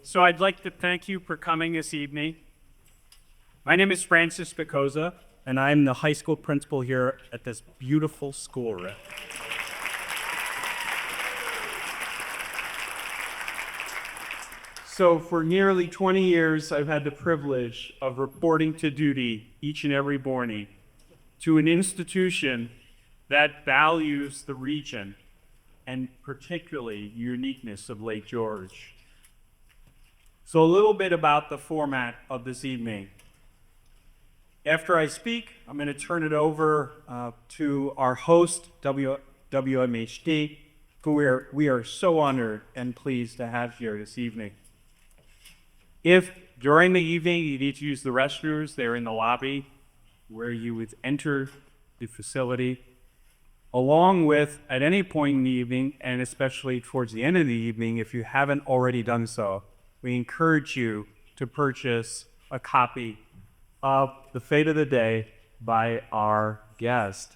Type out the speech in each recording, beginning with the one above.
So I'd like to thank you for coming this evening. My name is Francis Cocozza, and I'm the high school principal here at this beautiful school, Rick. So for nearly 20 years, I've had the privilege of reporting to duty each and every morning to an institution that values the region and particularly the uniqueness of Lake George. So a little bit about the format of this evening. After I speak, I'm going to turn it over to our host, WMHT, who we are so honored and pleased to have here this evening. If during the evening you need to use the restrooms, they're in the lobby where you would enter the facility. Along with, at any point in the evening, and especially towards the end of the evening, if you haven't already done so, we encourage you to purchase a copy of The Fate of the Day by our guest.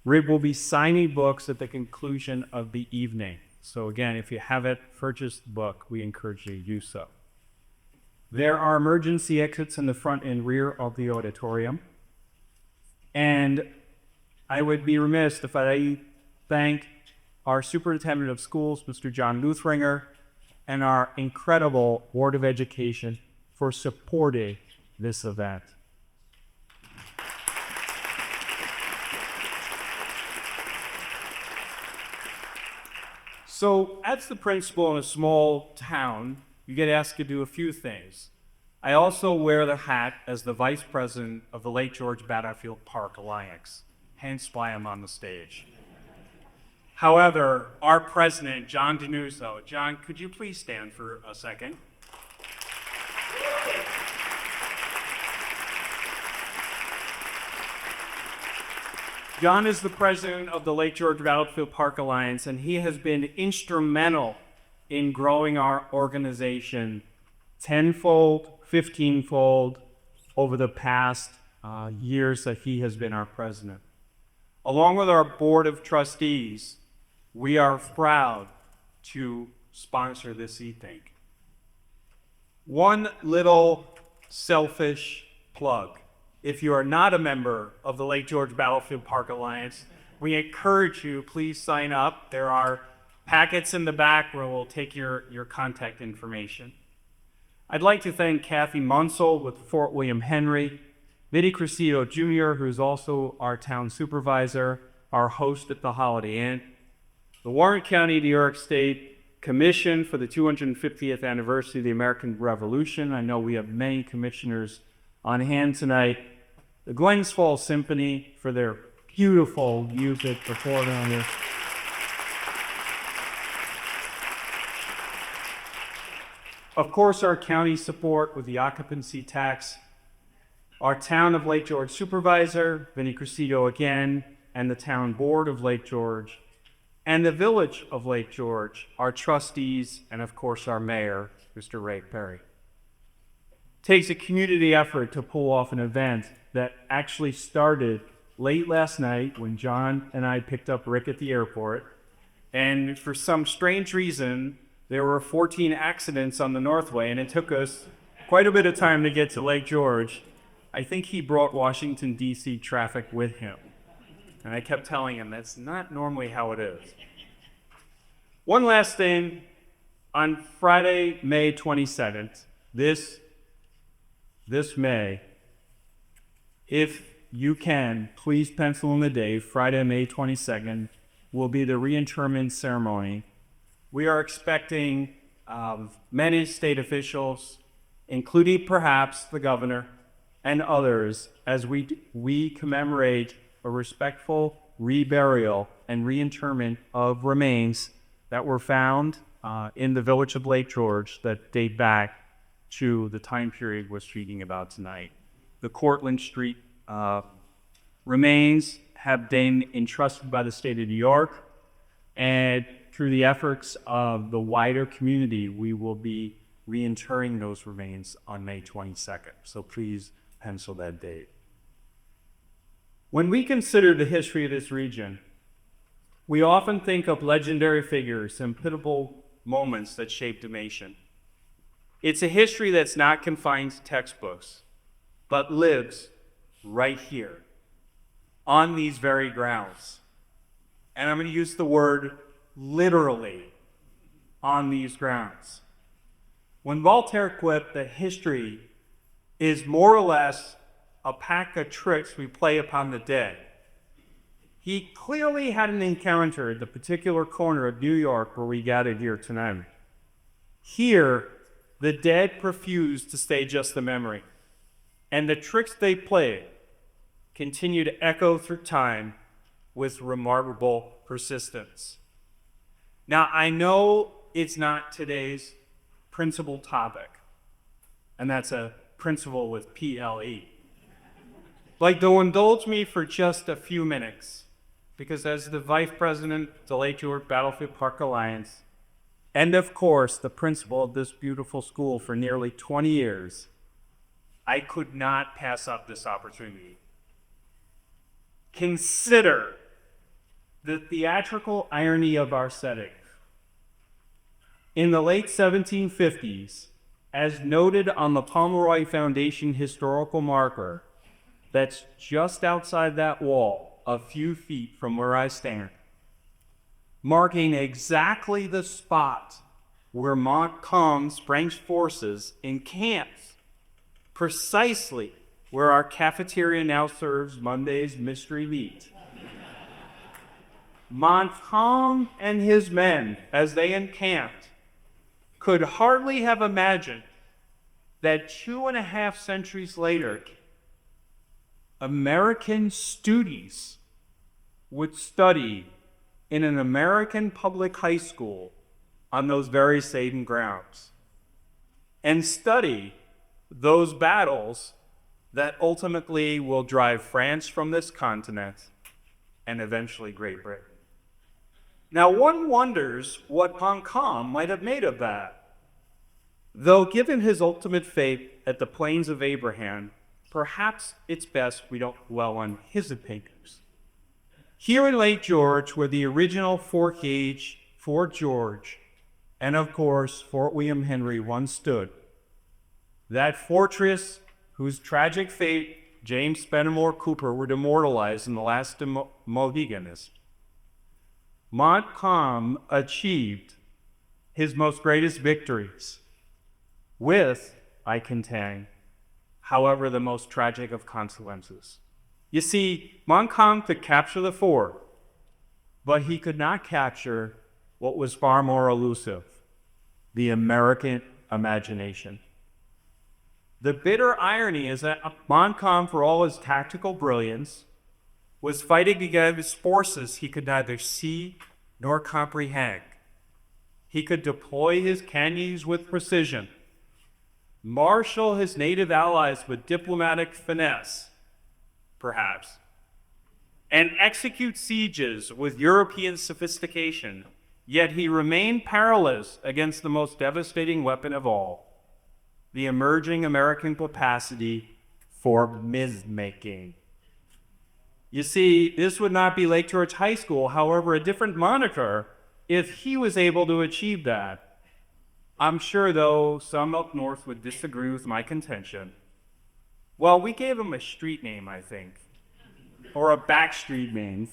Rick will be signing books at the conclusion of the evening. So again, if you haven't purchased the book, we encourage you to do so. There are emergency exits in the front and rear of the auditorium. And I would be remiss if I thank our Superintendent of Schools, Mr. John Luthringer, and our incredible Board of Education for supporting this event. So, as the principal in a small town, you get asked to do a few things. I also wear the hat as the Vice President of the Lake George Battlefield Park Alliance, hence why I'm on the stage. However, our president, John Denuzzo, John, could you please stand for a second? John is the president of the Lake George Battlefield Park Alliance, and he has been instrumental in growing our organization tenfold, 15-fold over the past years that he has been our president. Along with our board of trustees, we are proud to sponsor this e-think. One little selfish plug. If you are not a member of the Lake George Battlefield Park Alliance, we encourage you, please sign up. There are packets in the back where we'll take your contact information. I'd like to thank Kathy Munsell with Fort William Henry, Vinnie Cressito Jr., who's also our town supervisor, our host at the Holiday Inn, the Warren County, New York State Commission for the 250th anniversary of the American Revolution. I know we have many commissioners on hand tonight. The Glens Falls Symphony for their beautiful music performed on this. Of course, our county support with the occupancy tax. Our town of Lake George supervisor, Vinnie Cressito again, and the town board of Lake George, and the village of Lake George, our trustees, and of course our mayor, Mr. Ray Perry. It takes a community effort to pull off an event that actually started late last night when John and I picked up Rick at the airport, and for some strange reason, there were 14 accidents on the Northway, and it took us quite a bit of time to get to Lake George. I think he brought Washington, D.C. traffic with him. And I kept telling him that's not normally how it is. One last thing. On Friday, May 27th, this May, if you can, please pencil in the day, Friday, May 22nd, will be the reinterment ceremony. We are expecting many state officials, including perhaps the governor and others, as we commemorate a respectful reburial and reinterment of remains that were found in the village of Lake George that date back to the time period we're speaking about tonight. The Cortlandt Street remains have been entrusted by the state of New York, and through the efforts of the wider community, we will be reinterring those remains on May 22nd. So please pencil that date. When we consider the history of this region, we often think of legendary figures and pivotal moments that shaped a nation. It's a history that's not confined to textbooks, but lives right here, on these very grounds. And I'm going to use the word literally, on these grounds. When Voltaire quipped that history is more or less a pack of tricks we play upon the dead, he clearly hadn't encountered the particular corner of New York where we gathered here tonight. Here, the dead refuse to stay just a memory, and the tricks they played continue to echo through time with remarkable persistence. Now, I know it's not today's principal topic, and that's a principal with P-L-E. Like, though, indulge me for just a few minutes, because as the Vice President of the Lake George Battlefield Park Alliance, and of course, the principal of this beautiful school for nearly 20 years, I could not pass up this opportunity. Consider the theatrical irony of our setting. In the late 1750s, as noted on the Pomeroy Foundation historical marker that's just outside that wall, a few feet from where I stand, marking exactly the spot where Montcalm's French forces encamped, precisely where our cafeteria now serves Monday's mystery meat. Montcalm and his men, as they encamped, could hardly have imagined that 2.5 centuries later, American students would study in an American public high school on those very same grounds and study those battles that ultimately will drive France from this continent and eventually Great Britain. Now, one wonders what Montcalm might have made of that. Though given his ultimate fate at the Plains of Abraham, perhaps it's best we don't dwell on his opinions. Here in Lake George, where the original Fort Gage, Fort George, and of course, Fort William Henry once stood, that fortress whose tragic fate James Fenimore Cooper would immortalize in The Last Mohicans, Montcalm achieved his most greatest victories with, I contend, however, the most tragic of consequences. You see, Montcalm could capture the fort, but he could not capture what was far more elusive, the American imagination. The bitter irony is that Montcalm, for all his tactical brilliance, was fighting against forces he could neither see nor comprehend. He could deploy his canyons with precision, marshal his native allies with diplomatic finesse, perhaps, and execute sieges with European sophistication, yet he remained powerless against the most devastating weapon of all, the emerging American capacity for myth-making. You see, this would not be Lake George High School, however, a different moniker, if he was able to achieve that. I'm sure, though, some up north would disagree with my contention. Well, we gave him a street name, I think, or a backstreet name.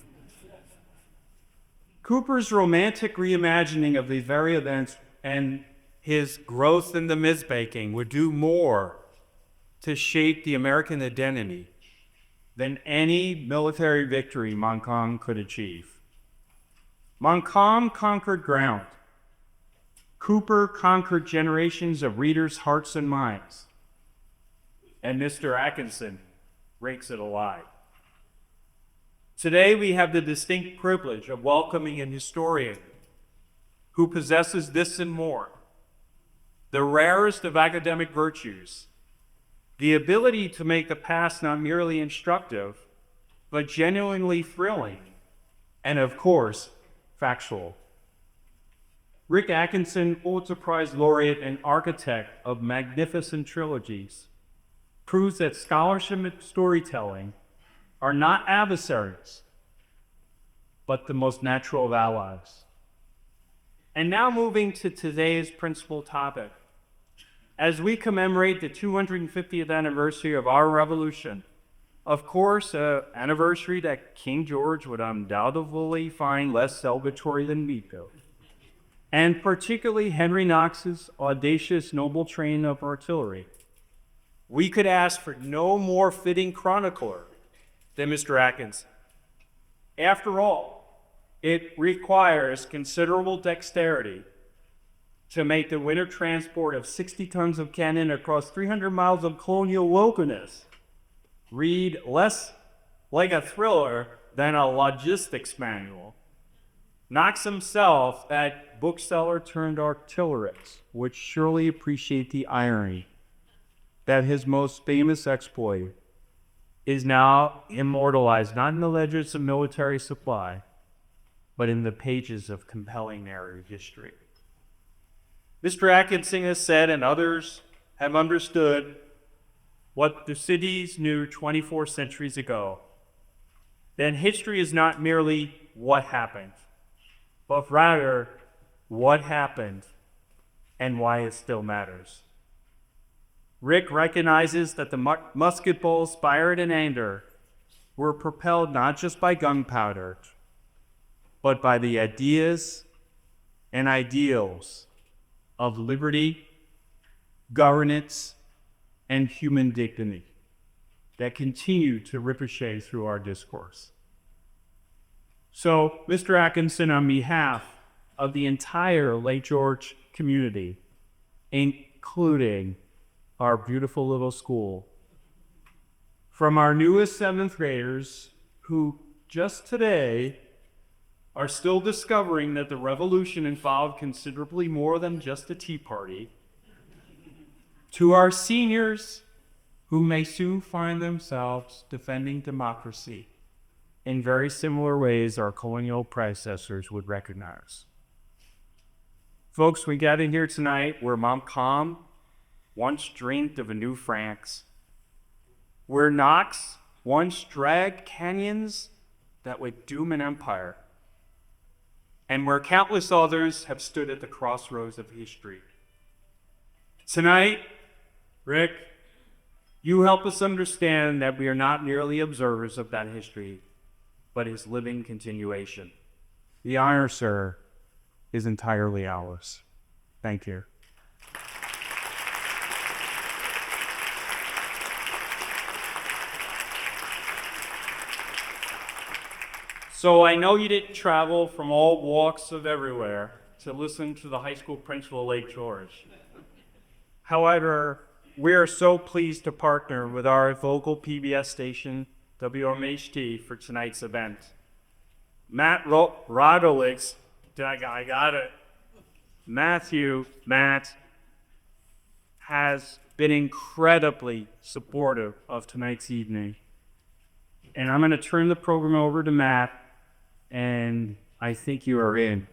Cooper's romantic reimagining of these very events and his growth in the myth-making would do more to shape the American identity than any military victory Montcalm could achieve. Montcalm conquered ground. Cooper conquered generations of readers' hearts and minds. And Mr. Atkinson rakes it alive. Today we have the distinct privilege of welcoming an historian who possesses this and more, the rarest of academic virtues, the ability to make the past not merely instructive, but genuinely thrilling, and of course, factual. Rick Atkinson, Pulitzer Prize laureate and architect of magnificent trilogies, proves that scholarship and storytelling are not adversaries, but the most natural of allies. And now moving to today's principal topic, as we commemorate the 250th anniversary of our revolution. Of course, an anniversary that King George would undoubtedly find less celebratory than we do. And particularly Henry Knox's audacious noble train of artillery. We could ask for no more fitting chronicler than Mr. Atkinson. After all, it requires considerable dexterity to make the winter transport of 60 tons of cannon across 300 miles of colonial wilderness read less like a thriller than a logistics manual. Knox himself, that bookseller turned artillerist, would surely appreciate the irony that his most famous exploit is now immortalized not in the ledgers of military supply, but in the pages of compelling narrative history. Mr. Atkinson has said, and others have understood, what the cities knew 24 centuries ago, then history is not merely what happened, but rather what happened and why it still matters. Rick recognizes that the musket balls fired in anger were propelled not just by gunpowder, but by the ideas and ideals of liberty, governance, and human dignity that continue to ricochet through our discourse. So, Mr. Atkinson, on behalf of the entire Lake George community, including our beautiful little school, from our newest 7th graders who just today are still discovering that the revolution involved considerably more than just a tea party, to our seniors who may soon find themselves defending democracy in very similar ways our colonial predecessors would recognize. Folks, we gathered here tonight where Montcalm once dreamed of a new France, where Knox once dragged canyons that would doom an empire, and where countless others have stood at the crossroads of history. Tonight, Rick, you help us understand that we are not merely observers of that history, but its living continuation. The honor, sir, is entirely ours. Thank you. So I know you didn't travel from all walks of everywhere to listen to the high school principal of Lake George. However, we are so pleased to partner with our local PBS station, WMHT, for tonight's event. Matt Rogowicz, I got it. Matt has been incredibly supportive of tonight's evening. And I'm going to turn the program over to Matt, and I think you are in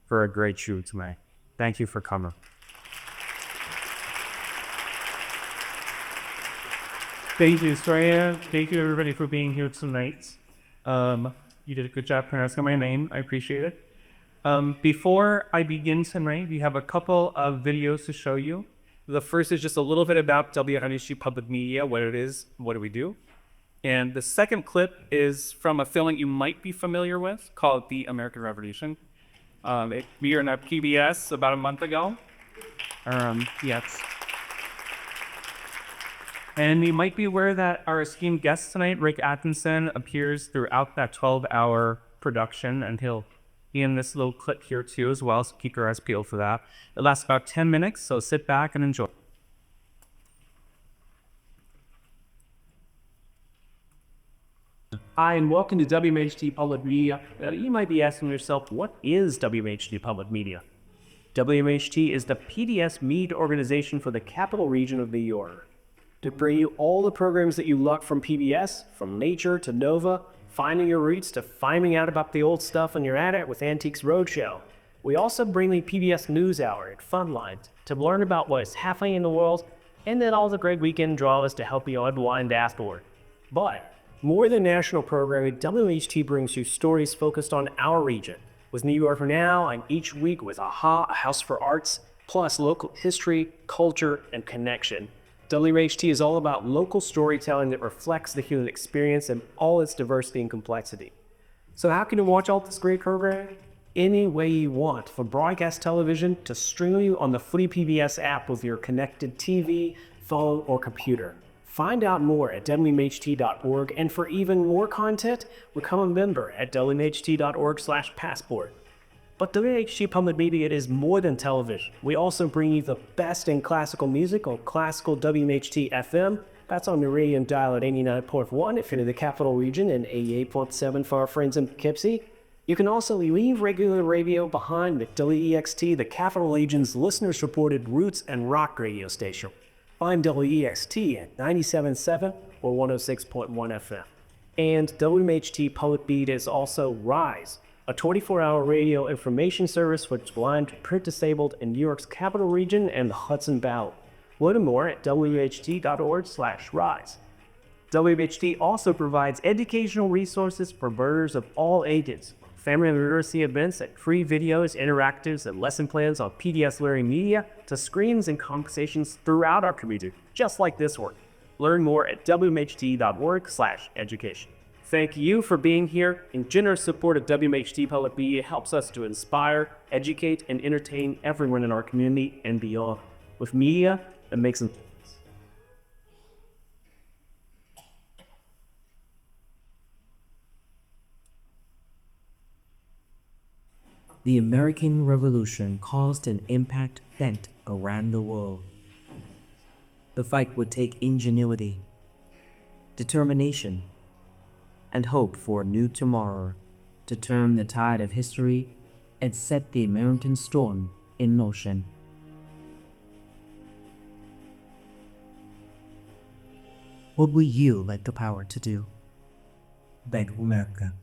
for a great show tonight. Thank you for coming. Thank you, Soraya. Thank you, everybody, for being here tonight. You did a good job pronouncing my name. I appreciate it. Before I begin tonight, we have a couple of videos to show you. The first is just a little bit about WMHT Public Media, what it is, what do we do. And the second clip is from a film you might be familiar with called The American Revolution. We were in a PBS about a month ago. Yes. And you might be aware that our esteemed guest tonight, Rick Atkinson, appears throughout that 12-hour production, and he'll be in this little clip here too as well, so keep your eyes peeled for that. It lasts about 10 minutes, so sit back and enjoy. Hi, and welcome to WMHT Public Media. You might be asking yourself, what is WMHT Public Media? WMHT is the PBS media organization for the capital region of New York. To bring you all the programs that you love from PBS, from nature to Nova, finding your roots to finding out about the old stuff when you're at it with Antiques Roadshow. We also bring the PBS NewsHour and Funlines to learn about what is happening in the world, and then all the great weekend draws to help you unwind afterward. But more than national programming, WMHT brings you stories focused on our region, with New York Now and each week with AHA, a House for Arts, plus local history, culture, and connection. WMHT is all about local storytelling that reflects the human experience and all its diversity and complexity. So how can you watch all this great programming? Any way you want, from broadcast television to streaming on the Footy PBS app with your connected TV, phone, or computer. Find out more at WMHT.org, and for even more content, become a member at WMHT.org/passport. But WMHT Public Media is more than television. We also bring you the best in classical music on classical WMHT FM. That's on the radio dial at 89.1 if you're in the Capital Region and 88.7 for our friends in Poughkeepsie. You can also leave regular radio behind with WEXT, the Capital Region's listener-supported roots and rock radio station. Find WEXT at 97.7 or 106.1 FM. And WMHT Public Media is also RISE, a 24-hour radio information service for blind, print-disabled in New York's Capital Region and the Hudson Valley. Learn more at WMHT.org/RISE. WMHT also provides educational resources for learners of all ages, family and literacy events, and free videos, interactives, and lesson plans on PDS Learning Media, to screens and conversations throughout our community, just like this one. Learn more at WMHT.org/education. Thank you for being here. And generous support of WMHT Public Media helps us to inspire, educate, and entertain everyone in our community and beyond. With media that makes them. The American Revolution caused an impact felt around the world. The fight would take ingenuity, determination, and hope for a new tomorrow to turn the tide of history and set the American storm in motion. What would you like the power to do? Bank of America.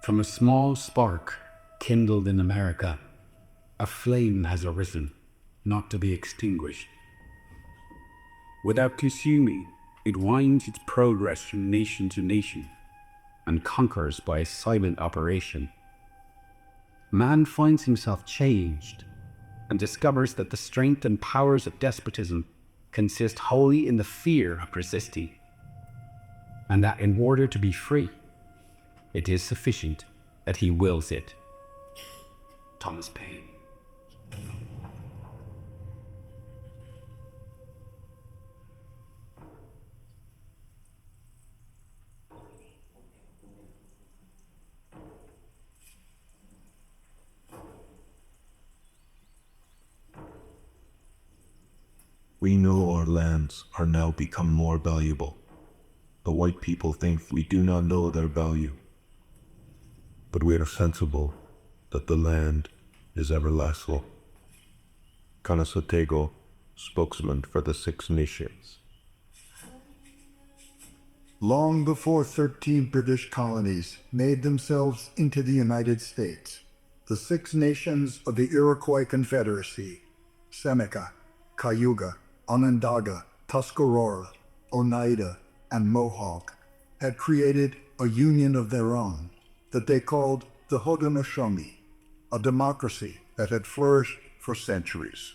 From a small spark kindled in America, a flame has arisen, not to be extinguished. Without consuming, it winds its progress from nation to nation, and conquers by a silent operation. Man finds himself changed, and discovers that the strength and powers of despotism consist wholly in the fear of resisting, and that in order to be free, it is sufficient that he wills it. Thomas Paine. We know our lands are now become more valuable. The white people think we do not know their value. But we are sensible that the land is everlasting. Kanasatego, spokesman for the Six Nations. Long before 13 British colonies made themselves into the United States, the Six Nations of the Iroquois Confederacy, Seneca, Cayuga, Onondaga, Tuscarora, Oneida, and Mohawk, had created a union of their own that they called the Haudenosaunee, a democracy that had flourished for centuries.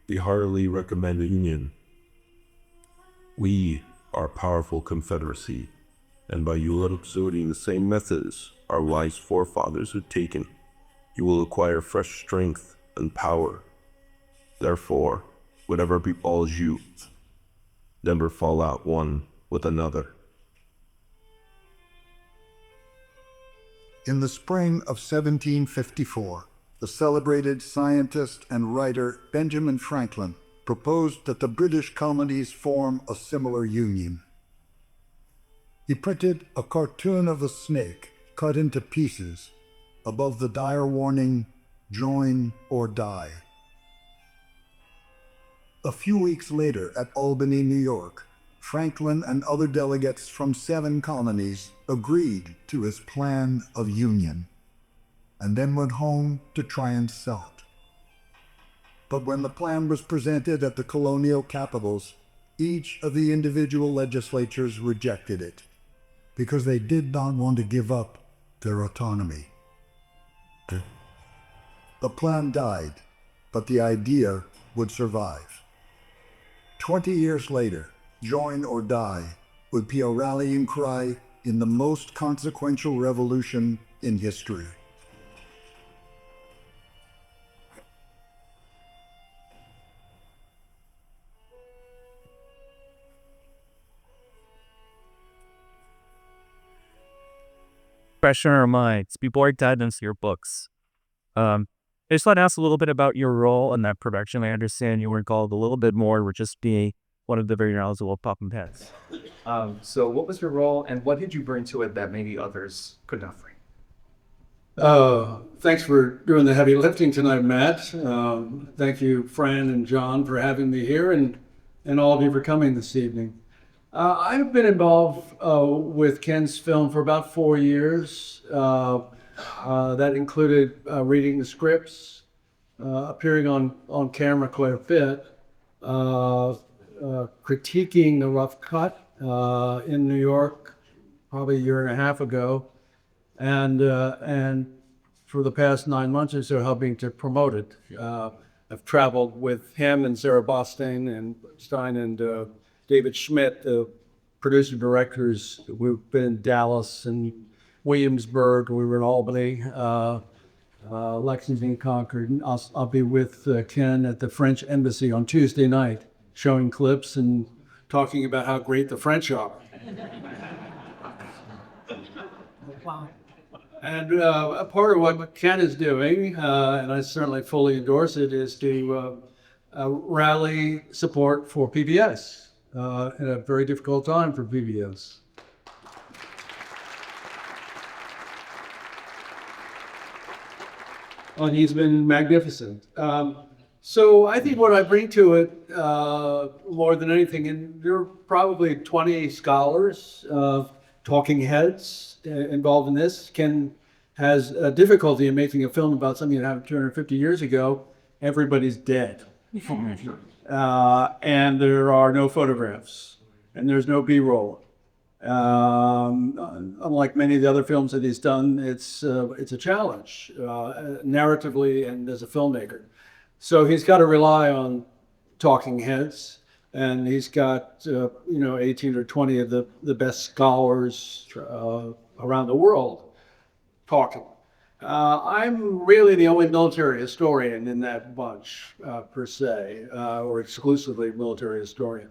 We heartily recommend a union. We are a powerful confederacy, and by you exerting the same methods our wise forefathers had taken, you will acquire fresh strength and power. Therefore, whatever befalls you, never fall out one with another. In the spring of 1754, the celebrated scientist and writer Benjamin Franklin proposed that the British colonies form a similar union. He printed a cartoon of a snake cut into pieces above the dire warning, "Join or die." A few weeks later at Albany, New York, Franklin and other delegates from 7 colonies agreed to his plan of union, and then went home to try and sell it. But when the plan was presented at the colonial capitals, each of the individual legislatures rejected it because they did not want to give up their autonomy. The plan died, but the idea would survive. 20 years later, join or die would be a rallying cry in the most consequential revolution in history. Fresh in our minds before I dive into your books. I just want to ask a little bit about your role in that production. I understand you were involved a little bit more with just being one of the very knowledgeable puppet heads. So what was your role and what did you bring to it that maybe others could not bring? Thanks for doing the heavy lifting tonight, Matt. Thank you, Fran and John, for having me here, and all of you for coming this evening. I've been involved with Ken's film for about 4 years. That included reading the scripts, appearing on camera quite a bit, critiquing the rough cut in New York probably a year and a half ago, and for the past 9 months or so helping to promote it. I've traveled with him and Sarah Bostein and Stein and David Schmidt, the producer directors. We've been in Dallas and Williamsburg. We were in Albany, Lexington, Concord. I'll be with Ken at the French Embassy on Tuesday night, showing clips and talking about how great the French are. Wow. And a part of what Ken is doing, and I certainly fully endorse it, is to rally support for PBS at a very difficult time for PBS. And he's been magnificent. So I think what I bring to it more than anything, and there are probably 20 scholars, talking heads involved in this. Ken has a difficulty in making a film about something that happened 250 years ago. Everybody's dead. And there are no photographs, and there's no B-roll. Unlike many of the other films that he's done, it's a challenge, narratively and as a filmmaker. So he's got to rely on talking heads, and he's got 18 or 20 of the best scholars around the world talking. I'm really the only military historian in that bunch, per se, or exclusively military historian.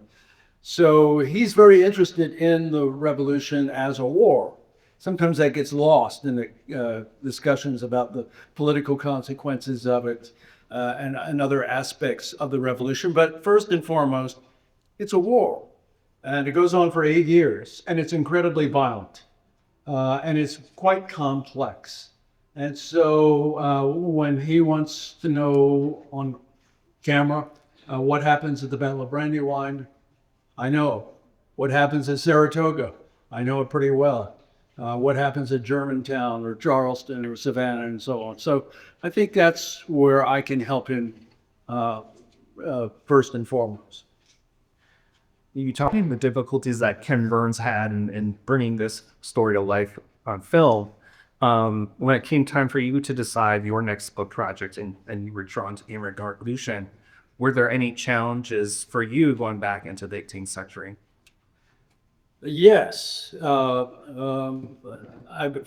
So he's very interested in the revolution as a war. Sometimes that gets lost in the discussions about the political consequences of it and other aspects of the revolution. But first and foremost, it's a war. And it goes on for 8 years, and it's incredibly violent. And it's quite complex. And so when he wants to know on camera what happens at the Battle of Brandywine, I know. What happens at Saratoga, I know it pretty well. What happens at Germantown or Charleston or Savannah and so on. So I think that's where I can help him first and foremost. You talking about the difficulties that Ken Burns had in bringing this story to life on film. When it came time for you to decide your next book project and you were drawn to the American Revolution, were there any challenges for you going back into the 18th century? Yes. I've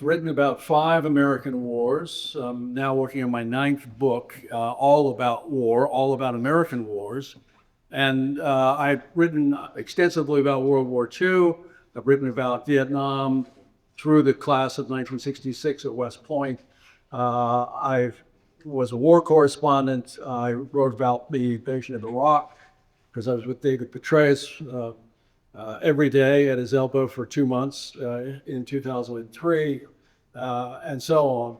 written about 5 American wars. I'm now working on my 9th book, all about war, all about American wars. And I've written extensively about World War II. I've written about Vietnam through the class of 1966 at West Point. I was a war correspondent. I wrote about the invasion of Iraq because I was with David Petraeus every day at his elbow for 2 months in 2003, and so on.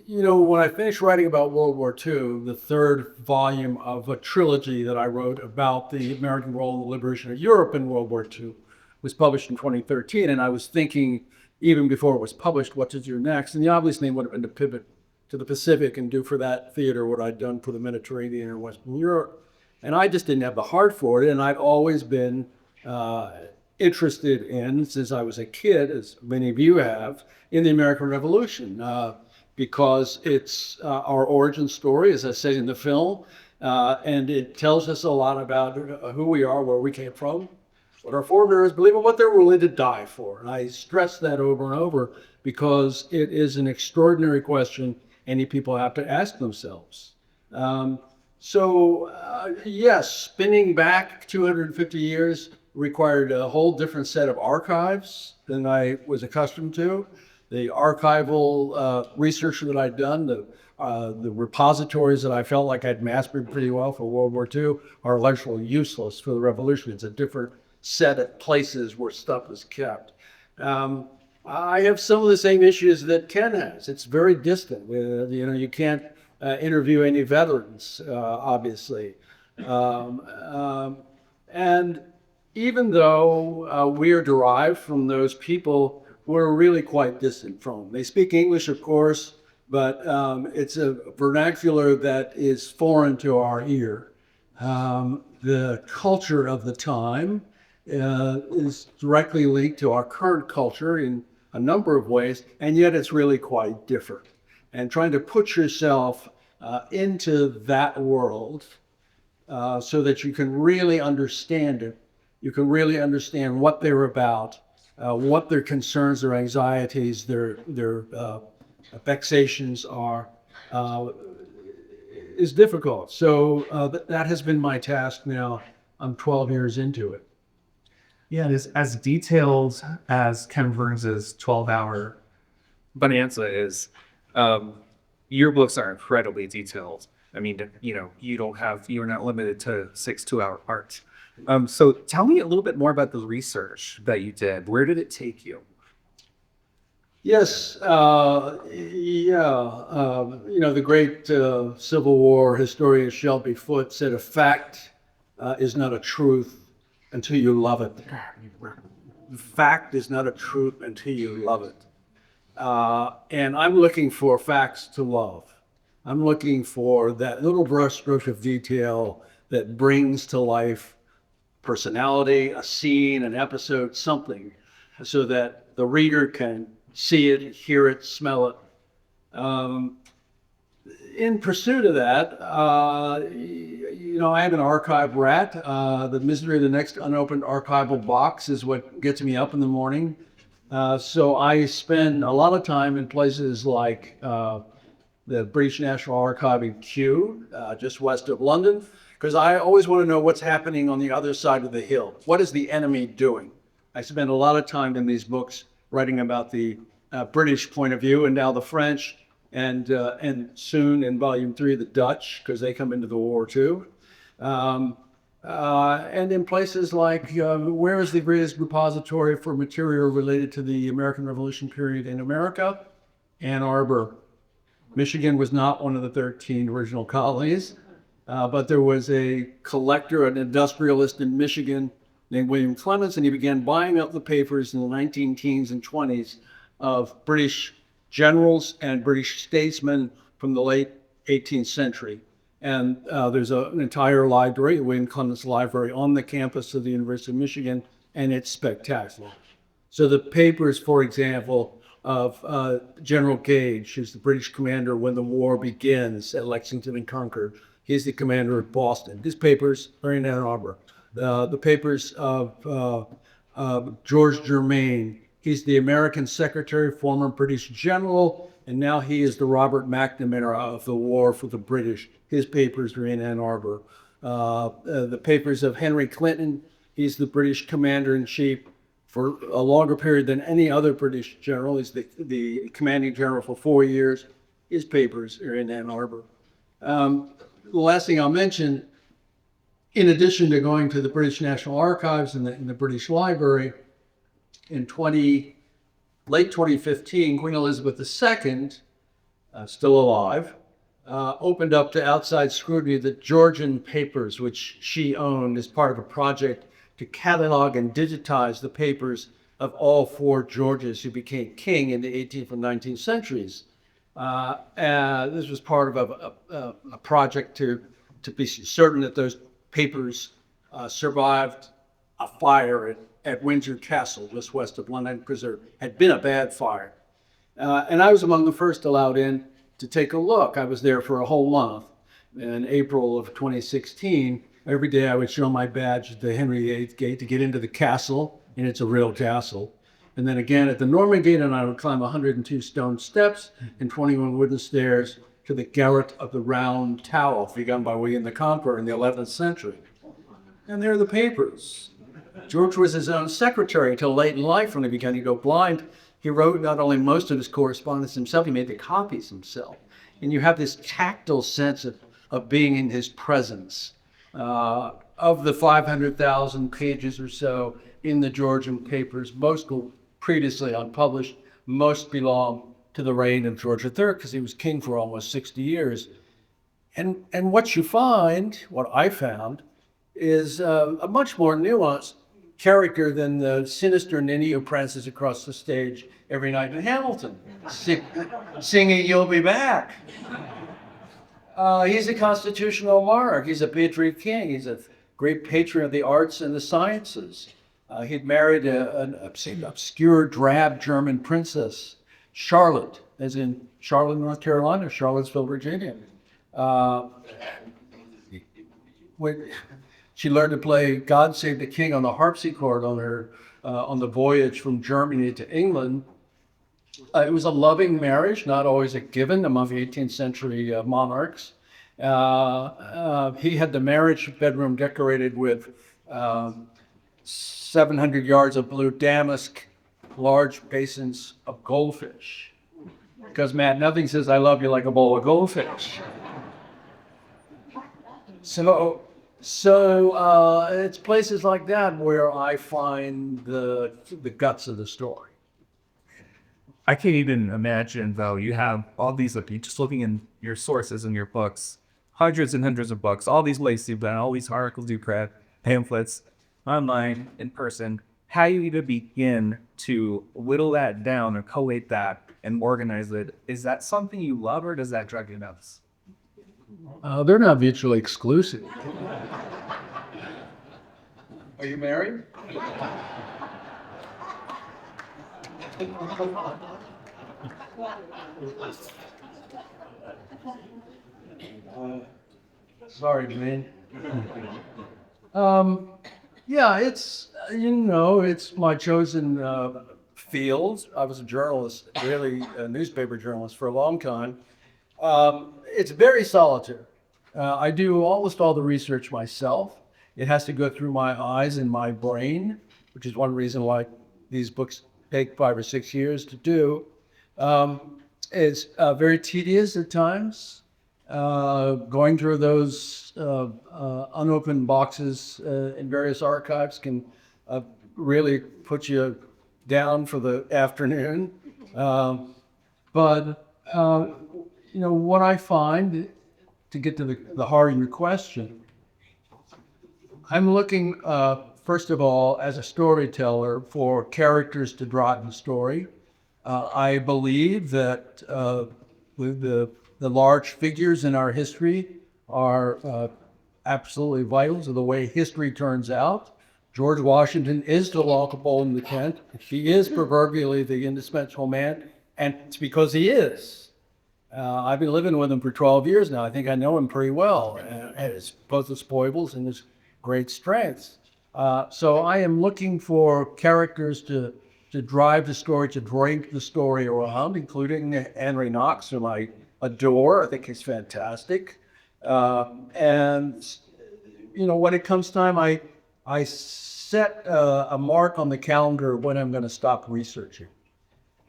When I finished writing about World War II, the 3rd volume of a trilogy that I wrote about the American role in the liberation of Europe in World War II was published in 2013, and I was thinking, even before it was published, what to do next, and the obvious thing would have been to pivot to the Pacific and do for that theater what I'd done for the Mediterranean or Western Europe. And I just didn't have the heart for it. And I'd always been interested in, since I was a kid, as many of you have, in the American Revolution, because it's our origin story, as I say in the film, and it tells us a lot about who we are, where we came from, what our forebears believe, and what they're willing to die for. And I stress that over and over because it is an extraordinary question any people have to ask themselves. Yes, spinning back 250 years required a whole different set of archives than I was accustomed to. The archival research that I'd done, the repositories that I felt like I'd mastered pretty well for World War II are largely useless for the Revolution. It's a different set of places where stuff is kept. I have some of the same issues that Ken has. It's very distant. You can't interview any veterans, obviously. And even though we are derived from those people, we're really quite distant from them. They speak English, of course, but it's a vernacular that is foreign to our ear. The culture of the time is directly linked to our current culture in a number of ways, and yet it's really quite different. And trying to put yourself into that world so that you can really understand it, you can really understand what they're about, what their concerns, their anxieties, their vexations are, is difficult. So that has been my task now. I'm 12 years into it. Yeah, it is as detailed as Ken Burns's 12-hour bonanza is. Your books are incredibly detailed. I mean, you're not limited to 6 2-hour parts. So tell me a little bit more about the research that you did. Where did it take you? Yes, the great Civil War historian Shelby Foote said, "A fact is not a truth until you love it." Fact is not a truth until you love it. And I'm looking for facts to love. I'm looking for that little brushstroke of detail that brings to life personality, a scene, an episode, something, so that the reader can see it, hear it, smell it. In pursuit of that, I am an archive rat. The misery of the next unopened archival box is what gets me up in the morning. So I spend a lot of time in places like the British National Archive in Kew, just west of London, because I always want to know what's happening on the other side of the hill. What is the enemy doing? I spend a lot of time in these books writing about the British point of view, and now the French, and soon in volume 3, the Dutch, because they come into the war too. And in places like, where is the greatest repository for material related to the American Revolution period in America? Ann Arbor. Michigan was not one of the 13 original colonies, but there was a collector, an industrialist in Michigan named William Clements, and he began buying up the papers in the 19 teens and 20s of British generals and British statesmen from the late 18th century. And there's an entire library, William Clements Library, on the campus of the University of Michigan, and it's spectacular. So the papers, for example, of General Gage, who's the British commander when the war begins at Lexington and Concord. He's the commander of Boston. His papers are in Ann Arbor. The papers of George Germain. He's the American secretary, former British general, and now he is the Robert McNamara of the war for the British. His papers are in Ann Arbor. The papers of Henry Clinton. He's the British commander-in-chief for a longer period than any other British general. He's the commanding general for 4 years. His papers are in Ann Arbor. The last thing I'll mention, in addition to going to the British National Archives and the British Library, in late 2015, Queen Elizabeth II, still alive, opened up to outside scrutiny the Georgian papers, which she owned as part of a project to catalog and digitize the papers of all 4 Georges who became king in the 18th and 19th centuries. And this was part of a project to be certain that those papers survived a fire at Windsor Castle, just west of London, because there had been a bad fire. And I was among the first allowed in to take a look. I was there for a whole month. In April of 2016, every day I would show my badge at the Henry VIII gate to get into the castle, and it's a real castle. And then again at the Norman gate, and I would climb 102 stone steps and 21 wooden stairs to the garret of the Round Tower, begun by William the Conqueror in the 11th century. And there are the papers. George was his own secretary until late in life when he began to go blind. He wrote not only most of his correspondence himself, he made the copies himself. And you have this tactile sense of being in his presence. Of the 500,000 pages or so in the Georgian papers, most were previously unpublished, most belong to the reign of George III, because he was king for almost 60 years. And what you find, what I found, is a much more nuanced character than the sinister ninny who prances across the stage every night in Hamilton, singing "You'll Be Back." He's a constitutional monarch. He's a patriot king. He's a great patron of the arts and the sciences. He'd married an obscure drab German princess, Charlotte, as in Charlotte, North Carolina, Charlottesville, Virginia. She learned to play God Save the King on the harpsichord on the voyage from Germany to England. It was a loving marriage, not always a given among the 18th century monarchs. He had the marriage bedroom decorated with 700 yards of blue damask, large basins of goldfish. Because Matt, nothing says I love you like a bowl of goldfish. So it's places like that where I find the guts of the story. I can't even imagine, though, you have all these, just looking in your sources in your books, hundreds and hundreds of books, all these places you've done, all these articles you've read, pamphlets, online, in person. How do you even begin to whittle that down or collate that and organize it? Is that something you love, or does that drive you nuts? They're not mutually exclusive. Are you married? Sorry, man. Yeah, it's my chosen field. I was a journalist, really a newspaper journalist for a long time. It's very solitary. I do almost all the research myself. It has to go through my eyes and my brain, which is one reason why these books take 5 or 6 years to do. It's very tedious at times. Going through those unopened boxes in various archives can really put you down for the afternoon. But what I find, to get to the heart of your question, I'm looking, first of all, as a storyteller, for characters to drive the story. I believe that the large figures in our history are absolutely vital to the way history turns out. George Washington is the Lockerball in the tent. He is proverbially the indispensable man, and it's because he is. I've been living with him for 12 years now. I think I know him pretty well, and it's both his foibles and his great strengths. So I am looking for characters to drive the story, to drink the story around, including Henry Knox, whom I adore. I think he's fantastic. And when it comes time, I set a mark on the calendar when I'm going to stop researching.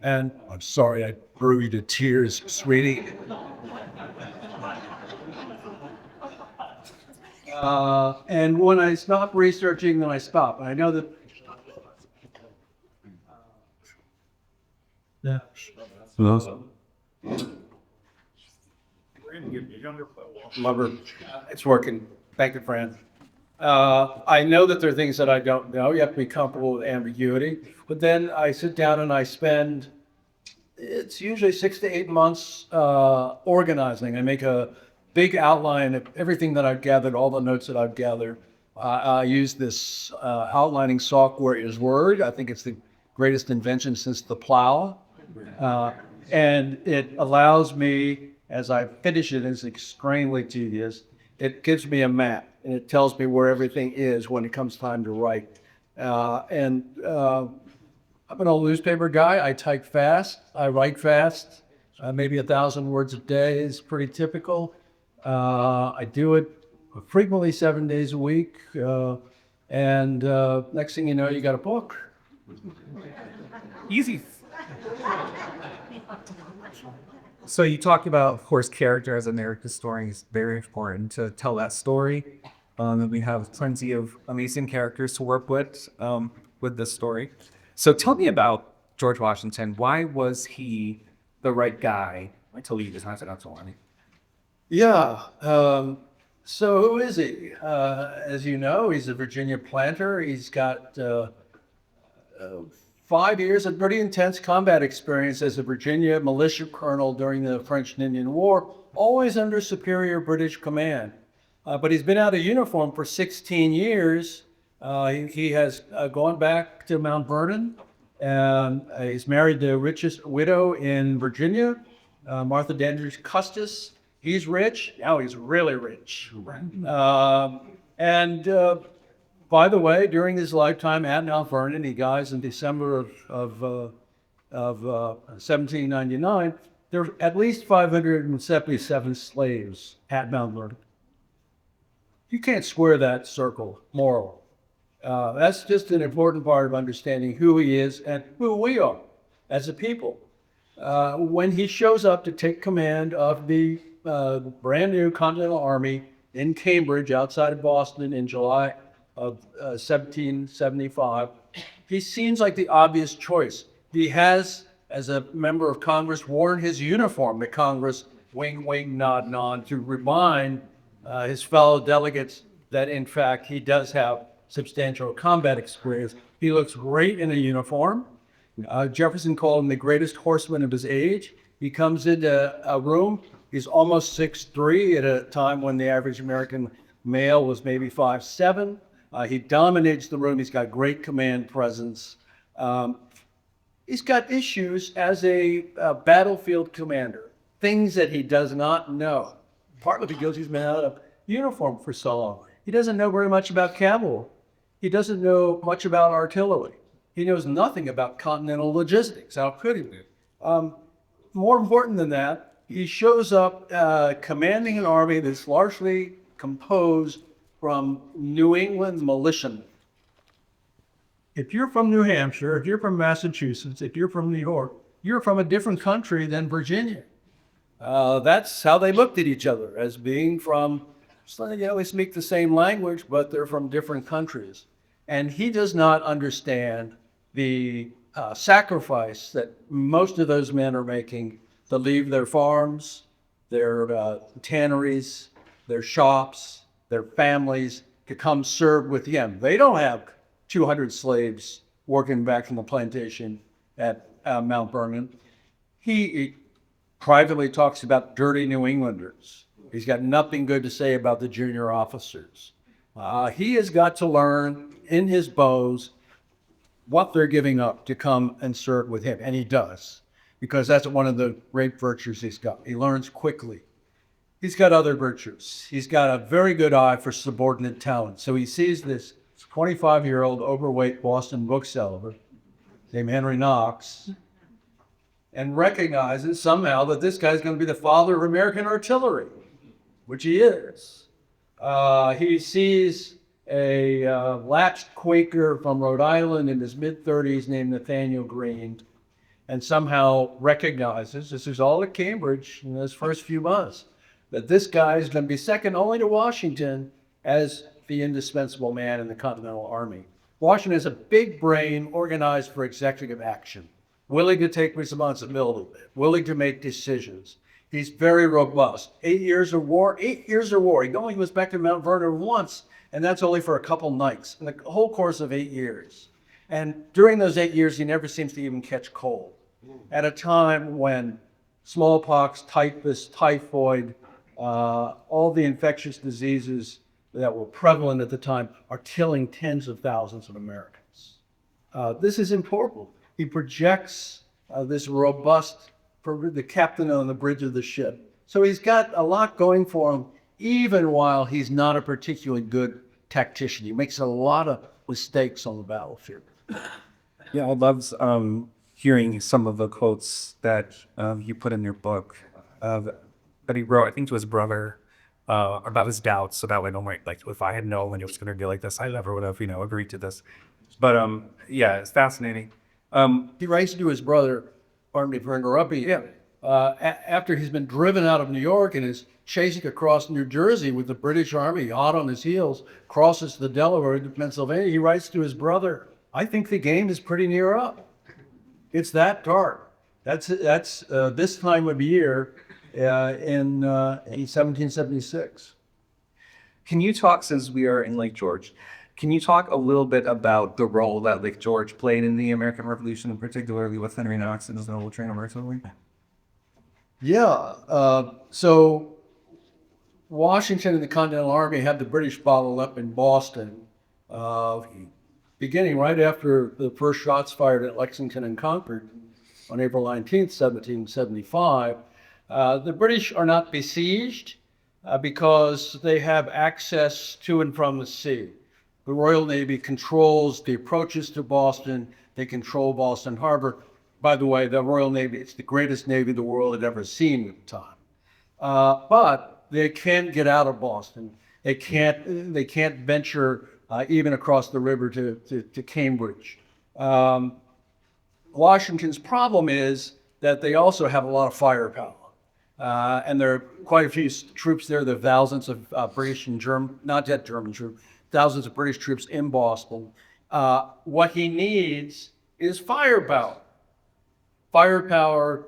And I'm sorry I drew you to tears, sweetie. And when I stop researching, then I stop. And I know that. Yeah. Lover. It's working. Thank you, Fran. I know that there are things that I don't know. You have to be comfortable with ambiguity. But then I sit down and I spend it's usually 6 to 8 months organizing. I make a big outline of everything that I've gathered, all the notes that I've gathered. I use this outlining software is Word. I think it's the greatest invention since the plow. And it allows me, as I finish it, it's extremely tedious. It gives me a map and it tells me where everything is when it comes time to write. I'm an old newspaper guy. I type fast. I write fast. Maybe 1,000 words a day is pretty typical. I do it frequently 7 days a week. Next thing you know, you got a book. Easy. So you talked about, of course, character as a narrative historian is very important to tell that story. And we have plenty of amazing characters to work with this story. So tell me about George Washington. Why was he the right guy to lead this army? Yeah. So who is he? As you know, he's a Virginia planter. He's got 5 years of pretty intense combat experience as a Virginia militia colonel during the French and Indian War, always under superior British command. But he's been out of uniform for 16 years. He has gone back to Mount Vernon, and he's married the richest widow in Virginia, Martha Dandridge Custis. He's rich. Now he's really rich. By the way, during his lifetime at Mount Vernon, he dies in December of 1799. There were at least 577 slaves at Mount Vernon. You can't square that circle moral. That's just an important part of understanding who he is and who we are as a people. When he shows up to take command of the brand new Continental Army in Cambridge, outside of Boston, in July of 1775, he seems like the obvious choice. He has, as a member of Congress, worn his uniform to Congress, wing, wing, nod, nod, to remind his fellow delegates that, in fact, he does have substantial combat experience. He looks great in a uniform. Jefferson called him the greatest horseman of his age. He comes into a room. He's almost 6'3" at a time when the average American male was maybe 5'7". He dominates the room. He's got great command presence. He's got issues as a battlefield commander, things that he does not know, partly because he's been out of uniform for so long. He doesn't know very much about cavalry. He doesn't know much about artillery. He knows nothing about continental logistics. How could he be? More important than that, he shows up commanding an army that's largely composed from New England militiamen. If you're from New Hampshire, if you're from Massachusetts, if you're from New York, you're from a different country than Virginia. That's how they looked at each other, as being from, they speak the same language, but they're from different countries. And he does not understand the sacrifice that most of those men are making to leave their farms, their tanneries, their shops, their families, to come serve with him. They don't have 200 slaves working back from the plantation at Mount Vernon. He privately talks about dirty New Englanders. He's got nothing good to say about the junior officers. He has got to learn in his bows what they're giving up to come and serve with him. And he does, because that's one of the great virtues he's got. He learns quickly. He's got other virtues. He's got a very good eye for subordinate talent. So he sees this 25-year-old overweight Boston bookseller named Henry Knox and recognizes somehow that this guy's going to be the father of American artillery, which he is. He sees a latched Quaker from Rhode Island in his mid-30s named Nathaniel Greene, and somehow recognizes, this is all at Cambridge in those first few months, that this guy is going to be second only to Washington as the indispensable man in the Continental Army. Washington has a big brain organized for executive action, willing to take responsibility, willing to make decisions. He's very robust. 8 years of war. He only goes back to Mount Vernon once, and that's only for a couple nights in the whole course of 8 years. And during those 8 years, he never seems to even catch cold. at a time when smallpox, typhus, typhoid, all the infectious diseases that were prevalent at the time are killing tens of thousands of Americans. This is important. He projects this robust, for the captain on the bridge of the ship. So he's got a lot going for him, even while he's not a particularly good tactician. He makes a lot of mistakes on the battlefield. Yeah, I loved hearing some of the quotes that you put in your book that he wrote, I think, to his brother about his doubts. So that way, don't like if I had known it was going to be like this, I never would have, agreed to this. But yeah, it's fascinating. He writes to his brother, pardon me for interrupting, after he's been driven out of New York and is chasing across New Jersey with the British Army hot on his heels, crosses the Delaware into Pennsylvania. He writes to his brother, I think the game is pretty near up. It's that dark. That's this time of year in 1776. Can you talk, since we are in Lake George, can you talk a little bit about the role that Lake George played in the American Revolution, and particularly with Henry Knox and his noble train of artillery? Yeah. So Washington and the Continental Army had the British bottled up in Boston, beginning right after the first shots fired at Lexington and Concord on April 19th, 1775. The British are not besieged because they have access to and from the sea. The Royal Navy controls the approaches to Boston. They control Boston Harbor. By the way, the Royal Navy, it's the greatest Navy the world had ever seen at the time. But they can't get out of Boston. They can't venture even across the river to Cambridge. Washington's problem is that they also have a lot of firepower. And there are quite a few troops there. There are thousands of British and German, not yet German troops, thousands of British troops in Boston. What he needs is firepower. Firepower,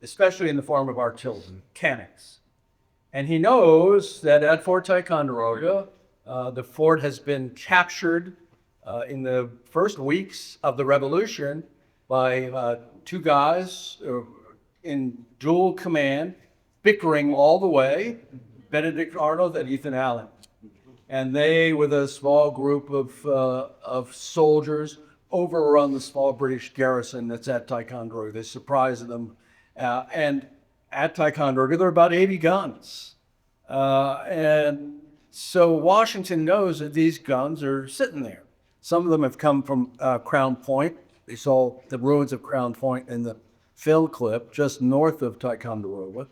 especially in the form of artillery, cannons. And he knows that at Fort Ticonderoga, the fort has been captured in the first weeks of the Revolution by two guys in dual command, bickering all the way, Benedict Arnold and Ethan Allen. And they, with a small group of soldiers, overrun the small British garrison that's at Ticonderoga. They surprise them. And at Ticonderoga, there are about 80 guns. And so Washington knows that these guns are sitting there. Some of them have come from Crown Point. They saw the ruins of Crown Point in the film clip just north of Ticonderoga.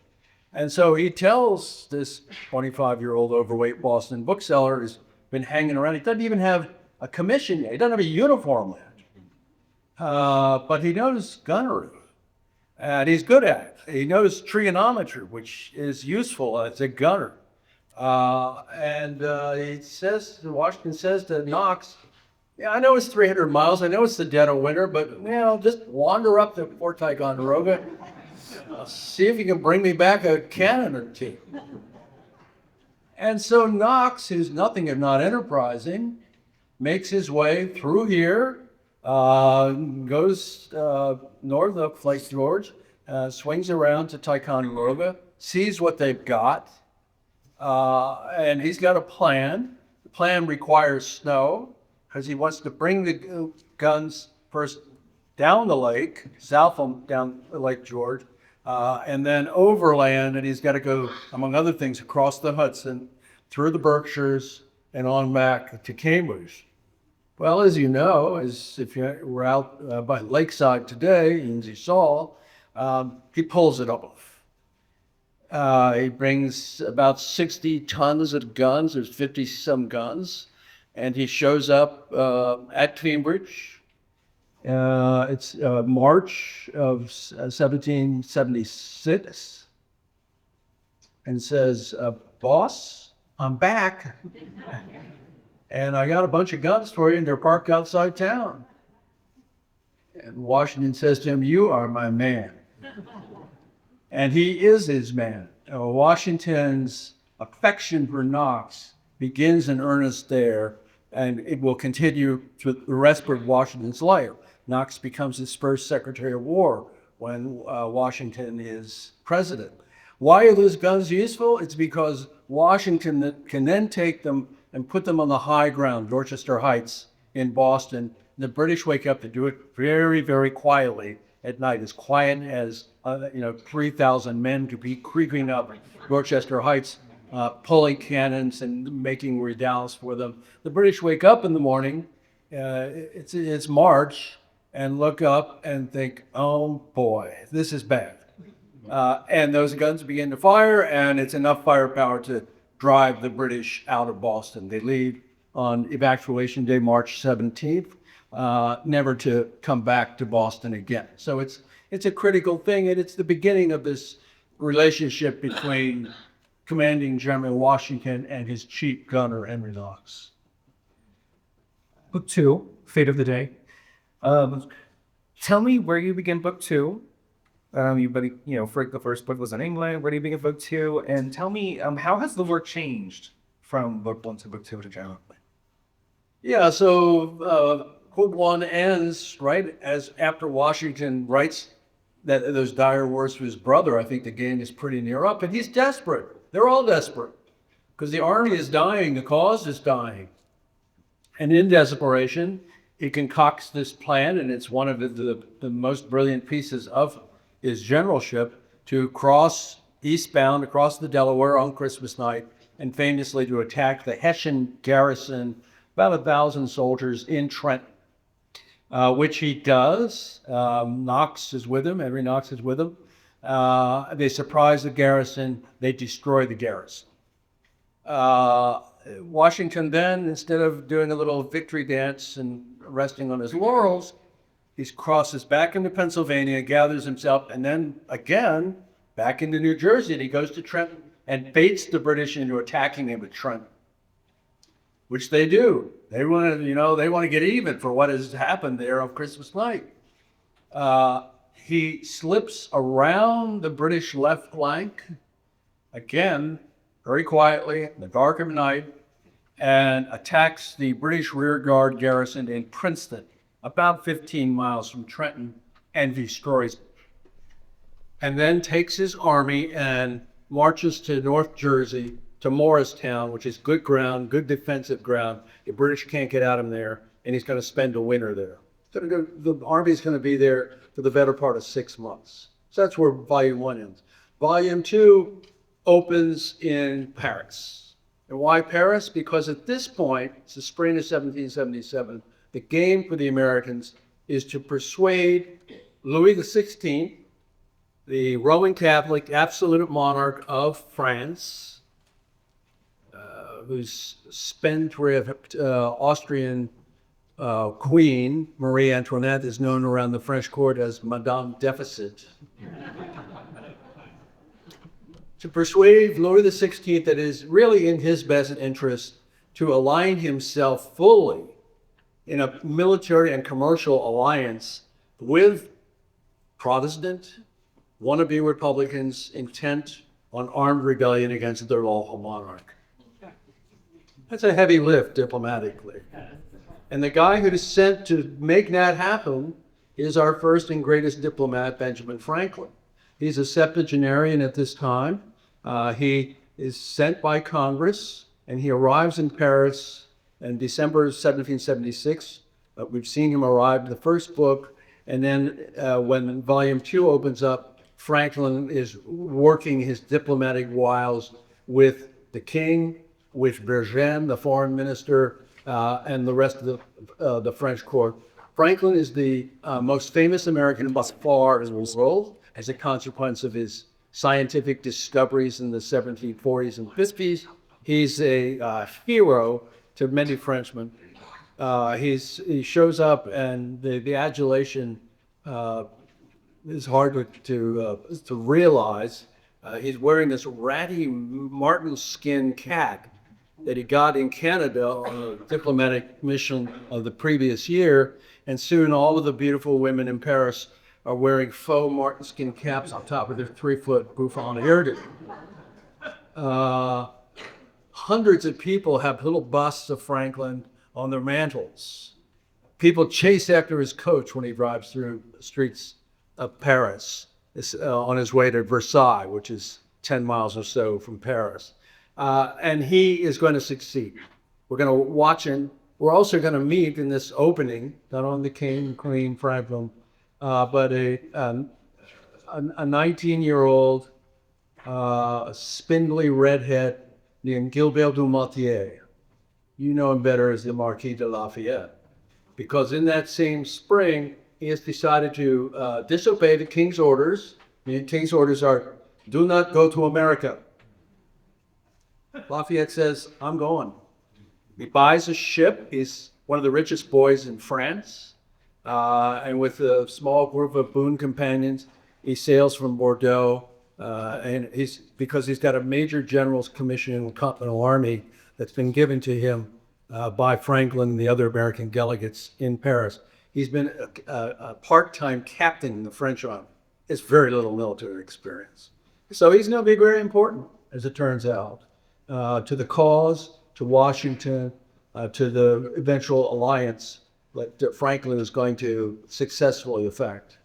And so he tells this 25-year-old overweight Boston bookseller who's been hanging around. He doesn't even have a commission yet. He doesn't have a uniform yet. But he knows gunnery. And he's good at it. He knows trigonometry, which is useful as a gunner. Washington says to Knox, yeah, I know it's 300 miles. I know it's the dead of winter, but, just wander up to Fort Ticonderoga. See if you can bring me back a cannon or two. And so Knox, who's nothing if not enterprising, makes his way through here, goes north of Lake George, swings around to Ticonderoga, sees what they've got, and he's got a plan. The plan requires snow, because he wants to bring the guns first down the lake, south of down Lake George, and then overland, and he's got to go, among other things, across the Hudson, through the Berkshires, and on back to Cambridge. Well, as you know, as if you were out by Lakeside today, as you saw, he pulls it off. He brings about 60 tons of guns. There's 50-some guns. And he shows up at Cambridge. It's March of 1776. And says, boss, I'm back. And I got a bunch of guns for you, and they're parked outside town. And Washington says to him, you are my man. And he is his man. Washington's affection for Knox begins in earnest there, and it will continue through the rest of Washington's life. Knox becomes his first Secretary of War when Washington is president. Why are those guns useful? It's because Washington can then take them and put them on the high ground, Dorchester Heights in Boston. The British wake up to do it very, very quietly at night, as quiet as 3,000 men could be creeping up Dorchester Heights, pulling cannons and making redoubts for them. The British wake up in the morning, it's March, and look up and think, oh boy, this is bad. And those guns begin to fire, and it's enough firepower to drive the British out of Boston. They leave on evacuation day, March 17th, never to come back to Boston again. So it's a critical thing, and it's the beginning of this relationship between Commanding General Washington and his chief gunner, Henry Knox. Book 2, Fate of the Day. Tell me where you begin book 2. Frick, the first book was in England. Where do you begin book 2? And tell me, how has the war changed from book 1 to book 2 to general? Yeah, so book 1 ends right as after Washington writes those dire words to his brother. I think the game is pretty near up, and he's desperate. They're all desperate because the army is dying, the cause is dying. And in desperation, he concocts this plan, and it's one of the most brilliant pieces of his generalship, to cross eastbound across the Delaware on Christmas night, and famously to attack the Hessian garrison, about 1,000 soldiers in Trenton, which he does. Knox is with him, Henry Knox is with him. They surprise the garrison, they destroy the garrison. Washington then, instead of doing a little victory dance and resting on his laurels, he crosses back into Pennsylvania, gathers himself, and then again back into New Jersey. And he goes to Trenton and baits the British into attacking him at Trenton, which they do. They want to get even for what has happened there on Christmas night. He slips around the British left flank again, very quietly in the dark of night, and attacks the British rear guard garrison in Princeton, about 15 miles from Trenton, and destroys it. And then takes his army and marches to North Jersey, to Morristown, which is good ground, good defensive ground. The British can't get at him there, and he's going to spend a winter there. The army's going to be there for the better part of 6 months. So that's where Volume 1 ends. Volume 2 opens in Paris. And why Paris? Because at this point, it's the spring of 1777, the game for the Americans is to persuade Louis XVI, the Roman Catholic absolute monarch of France, whose spendthrift Austrian queen, Marie Antoinette, is known around the French court as Madame Deficit. To persuade Louis XVI that it is really in his best interest to align himself fully in a military and commercial alliance with Protestant, wannabe Republicans intent on armed rebellion against their lawful monarch. That's a heavy lift diplomatically. And the guy who is sent to make that happen is our first and greatest diplomat, Benjamin Franklin. He's a septuagenarian at this time. He is sent by Congress, and he arrives in Paris in December 1776. We've seen him arrive in the first book, and then when Volume 2 opens up, Franklin is working his diplomatic wiles with the king, with Vergennes, the foreign minister, and the rest of the French court. Franklin is the most famous American by far in the world as a consequence of his scientific discoveries in the 1740s and 50s. He's a hero to many Frenchmen. He shows up, and the adulation is hard to realize. He's wearing this ratty marten skin cap that he got in Canada on a diplomatic mission of the previous year, and soon all of the beautiful women in Paris are wearing faux marten skin caps on top of their 3-foot bouffant hairdo. Hundreds of people have little busts of Franklin on their mantles. People chase after his coach when he drives through the streets of Paris on his way to Versailles, which is 10 miles or so from Paris. And he is going to succeed. We're going to watch him. We're also going to meet in this opening, not only the king, queen, Franklin, but a 19-year-old spindly redhead named Gilbert du Motier. You know him better as the Marquis de Lafayette, because in that same spring, he has decided to disobey the king's orders. The king's orders are, do not go to America. Lafayette says, I'm going. He buys a ship. He's one of the richest boys in France. And with a small group of boon companions, he sails from Bordeaux. And because he's got a major general's commission in the Continental Army that's been given to him by Franklin and the other American delegates in Paris. He's been a part-time captain in the French army. It's very little military experience. So he's going to be very important, as it turns out, to the cause, to Washington, to the eventual alliance that Franklin is going to successfully effect.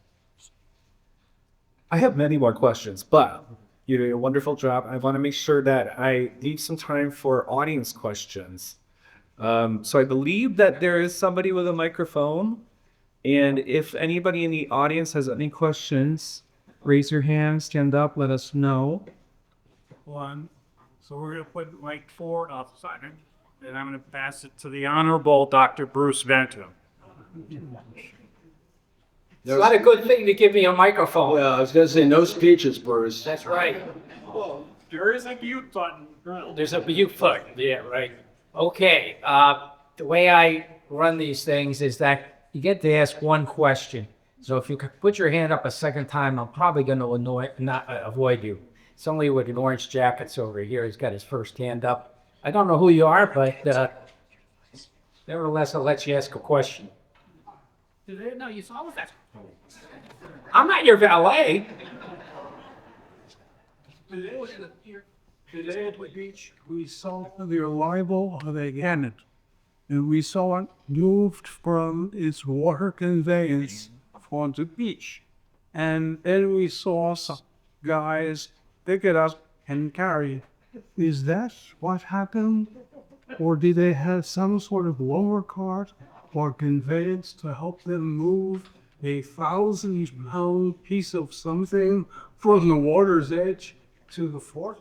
I have many more questions, but you did a wonderful job. I want to make sure that I leave some time for audience questions. So I believe that there is somebody with a microphone. And if anybody in the audience has any questions, raise your hand, stand up, let us know. One. So we're going to put mic 4 outside, and I'm going to pass it to the Honorable Dr. Bruce Bentham. It's not a good thing to give me a microphone. Yeah, I was going to say no speeches, Bruce. That's right. Well, there is a mute button. There's a mute button. Yeah, right. Okay. The way I run these things is that you get to ask one question. So if you could put your hand up a second time, I'm probably going to avoid you. Somebody with an orange jacket's over here. He's got his first hand up. I don't know who you are, but nevertheless, I'll let you ask a question. No, you saw that. I'm not your valet. Today at the beach, we saw the arrival of a cannon, and we saw it moved from its water conveyance on the beach. And then we saw some guys pick it up and carry it. Is that what happened? Or did they have some sort of lower cart or conveyance to help them move a 1,000-pound piece of something from the water's edge to the fort?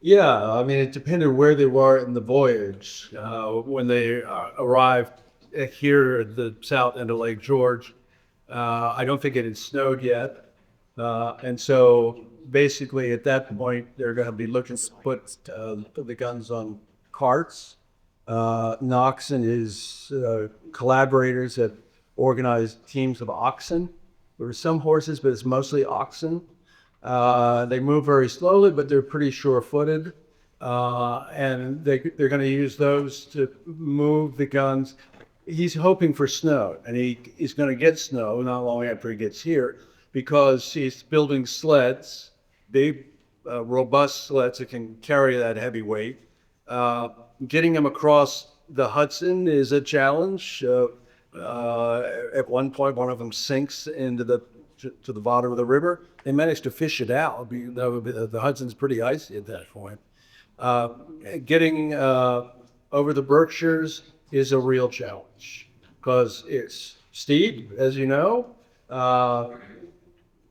Yeah, I mean, it depended where they were in the voyage. When they arrived here at the south end of Lake George, I don't think it had snowed yet. And so basically at that point, they're going to be looking to put the guns on carts. Knox and his collaborators have organized teams of oxen. There were some horses, but it's mostly oxen. They move very slowly, but they're pretty sure-footed. And they're going to use those to move the guns. He's hoping for snow, and he's going to get snow not long after he gets here, because he's building sleds, big, robust sleds that can carry that heavy weight. Getting them across the Hudson is a challenge. At one point, one of them sinks to the bottom of the river. They managed to fish it out. The Hudson's pretty icy at that point. Getting over the Berkshires is a real challenge because it's steep, as you know.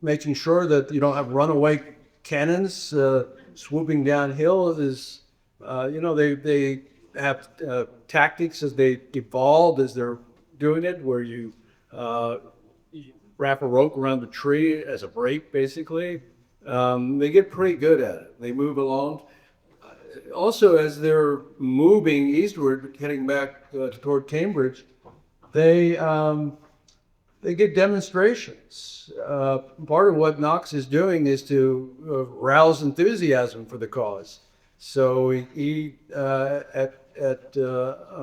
Making sure that you don't have runaway cannons swooping downhill is, they have tactics as they evolved as they're doing it, where you wrap a rope around the tree as a brake, basically. They get pretty good at it. They move along. Also, as they're moving eastward, heading back toward Cambridge, they get demonstrations. Part of what Knox is doing is to rouse enthusiasm for the cause. So he on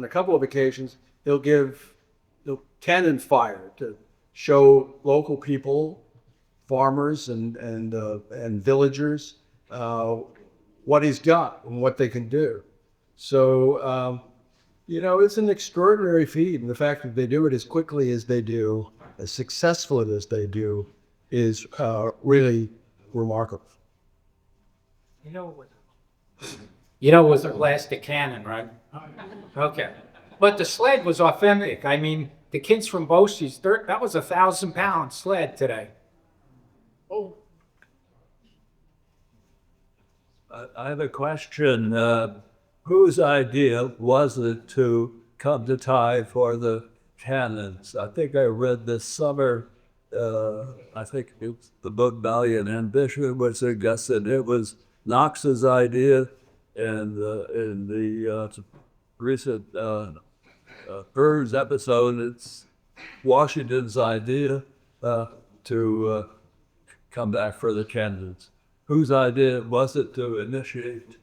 a couple of occasions, he'll cannon fire to show local people, farmers and villagers, what he's got and what they can do. So, You know, it's an extraordinary feat, and the fact that they do it as quickly as they do, as successful as they do, is really remarkable. You know, it was a plastic cannon, right? Okay. But the sled was authentic. I mean, the kids from Bosie's, that was a 1,000-pound sled today. Oh. I have a question. Whose idea was it to come to Thai for the cannons? I think I read this summer, I think it was the book Valiant Ambition, which suggested it was Knox's idea, and in the recent Burns episode, it's Washington's idea to come back for the cannons. Whose idea was it to initiate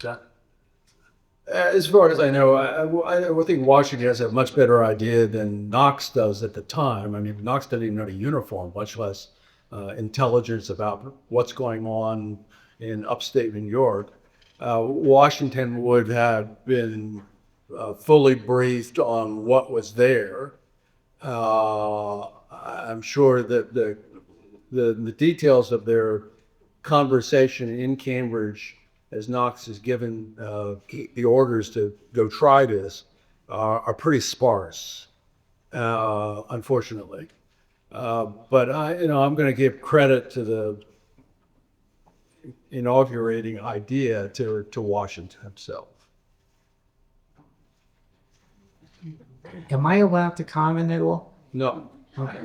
that? As far as I know, I think Washington has a much better idea than Knox does at the time. I mean, Knox didn't even know the uniform, much less intelligence about what's going on in upstate New York. Washington would have been fully briefed on what was there. I'm sure that the details of their conversation in Cambridge, as Knox is given the orders to go try this, are pretty sparse, unfortunately. But I'm going to give credit to the inaugurating idea to Washington himself. Am I allowed to comment at all? No. Okay.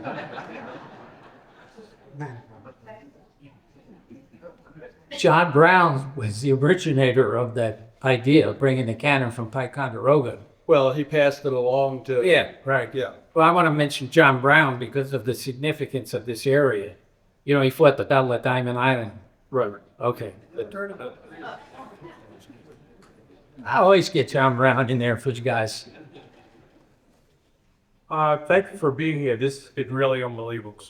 John Brown was the originator of that idea of bringing the cannon from Ticonderoga. Well, he passed it along to... Yeah, right. Yeah. Well, I want to mention John Brown because of the significance of this area. You know, he fought the Battle of Diamond Island. Right. Okay. I always get John Brown in there for you guys. Thank you for being here. This is really unbelievable.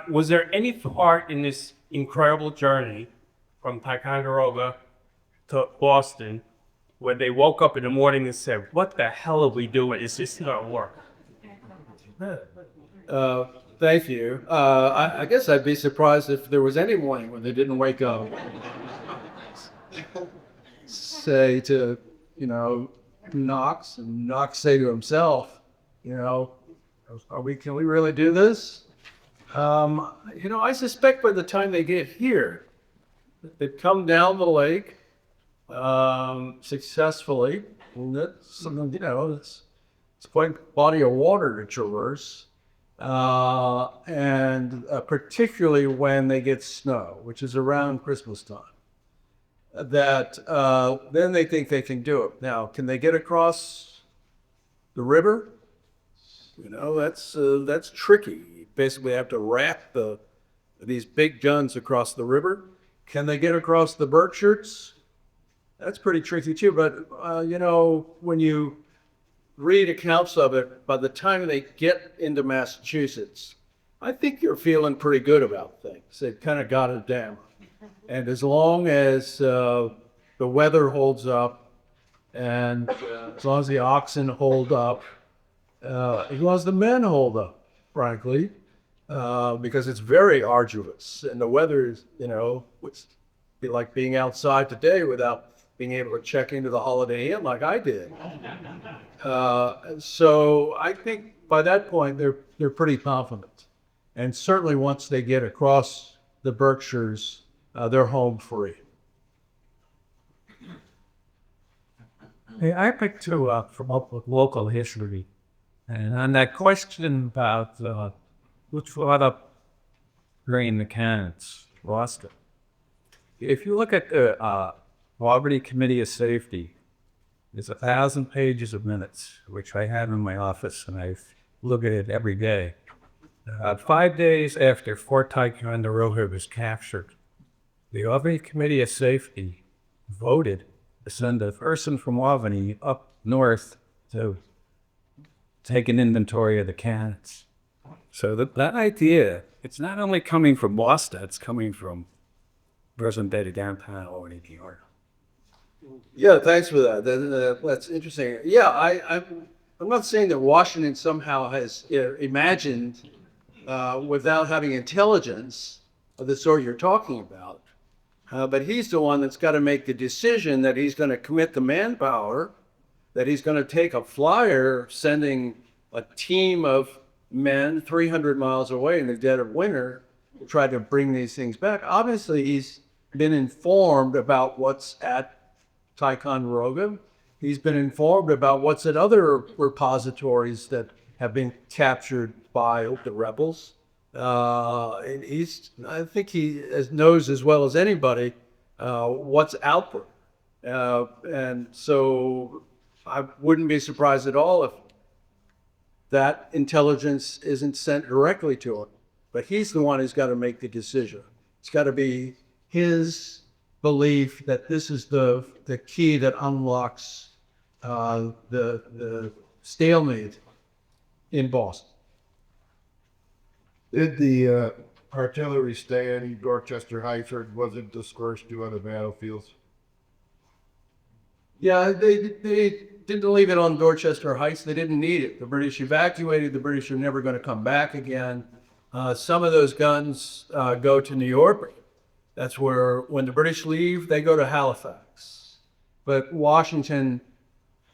Was there any part in this incredible journey from Ticonderoga to Boston where they woke up in the morning and said, "What the hell are we doing? Is this gonna work?" Thank you. I guess I'd be surprised if there was any morning when they didn't wake up. Say to, Knox, and Knox say to himself, can we really do this? I suspect by the time they get here, they've come down the lake successfully. And it's quite a body of water to traverse. And particularly when they get snow, which is around Christmas time, that then they think they can do it. Now, can they get across the river? That's tricky. You basically have to raft these big guns across the river. Can they get across the Berkshires? That's pretty tricky too. But when you read accounts of it, by the time they get into Massachusetts, I think you're feeling pretty good about things. They've kind of got it down. And as long as the weather holds up, and as long as the oxen hold up, as long as the men hold up, frankly, because it's very arduous, and the weather is, it's be like being outside today without being able to check into the Holiday Inn like I did. So I think by that point they're pretty confident, and certainly once they get across the Berkshires, they're home free. Hey, I picked two up from local history. And on that question about which brought up during the cannons, lost it. If you look at the Poverty Committee of Safety, there's 1,000 pages of minutes, which I have in my office, and I look at it every day. 5 days after Fort Ticonderoga was captured, the Albany Committee of Safety voted to send a person from Albany up north to take an inventory of the cannons. So that idea, it's not only coming from Boston, it's coming from present-day downtown Albany, New York. Yeah, thanks for that. That's interesting. Yeah, I'm not saying that Washington somehow has imagined, without having intelligence of the sort you're talking about. But he's the one that's got to make the decision that he's going to commit the manpower, that he's going to take a flyer sending a team of men 300 miles away in the dead of winter to try to bring these things back. Obviously, he's been informed about what's at Ticonderoga. He's been informed about what's at other repositories that have been captured by the rebels. And I think he knows as well as anybody what's out there. And so I wouldn't be surprised at all if that intelligence isn't sent directly to him. But he's the one who's got to make the decision. It's got to be his belief that this is the key that unlocks the stalemate in Boston. Did the artillery stay in Dorchester Heights, or was it dispersed to other battlefields? Yeah, they didn't leave it on Dorchester Heights. They didn't need it. The British evacuated. The British are never going to come back again. Some of those guns go to New York. That's where, when the British leave, they go to Halifax. But Washington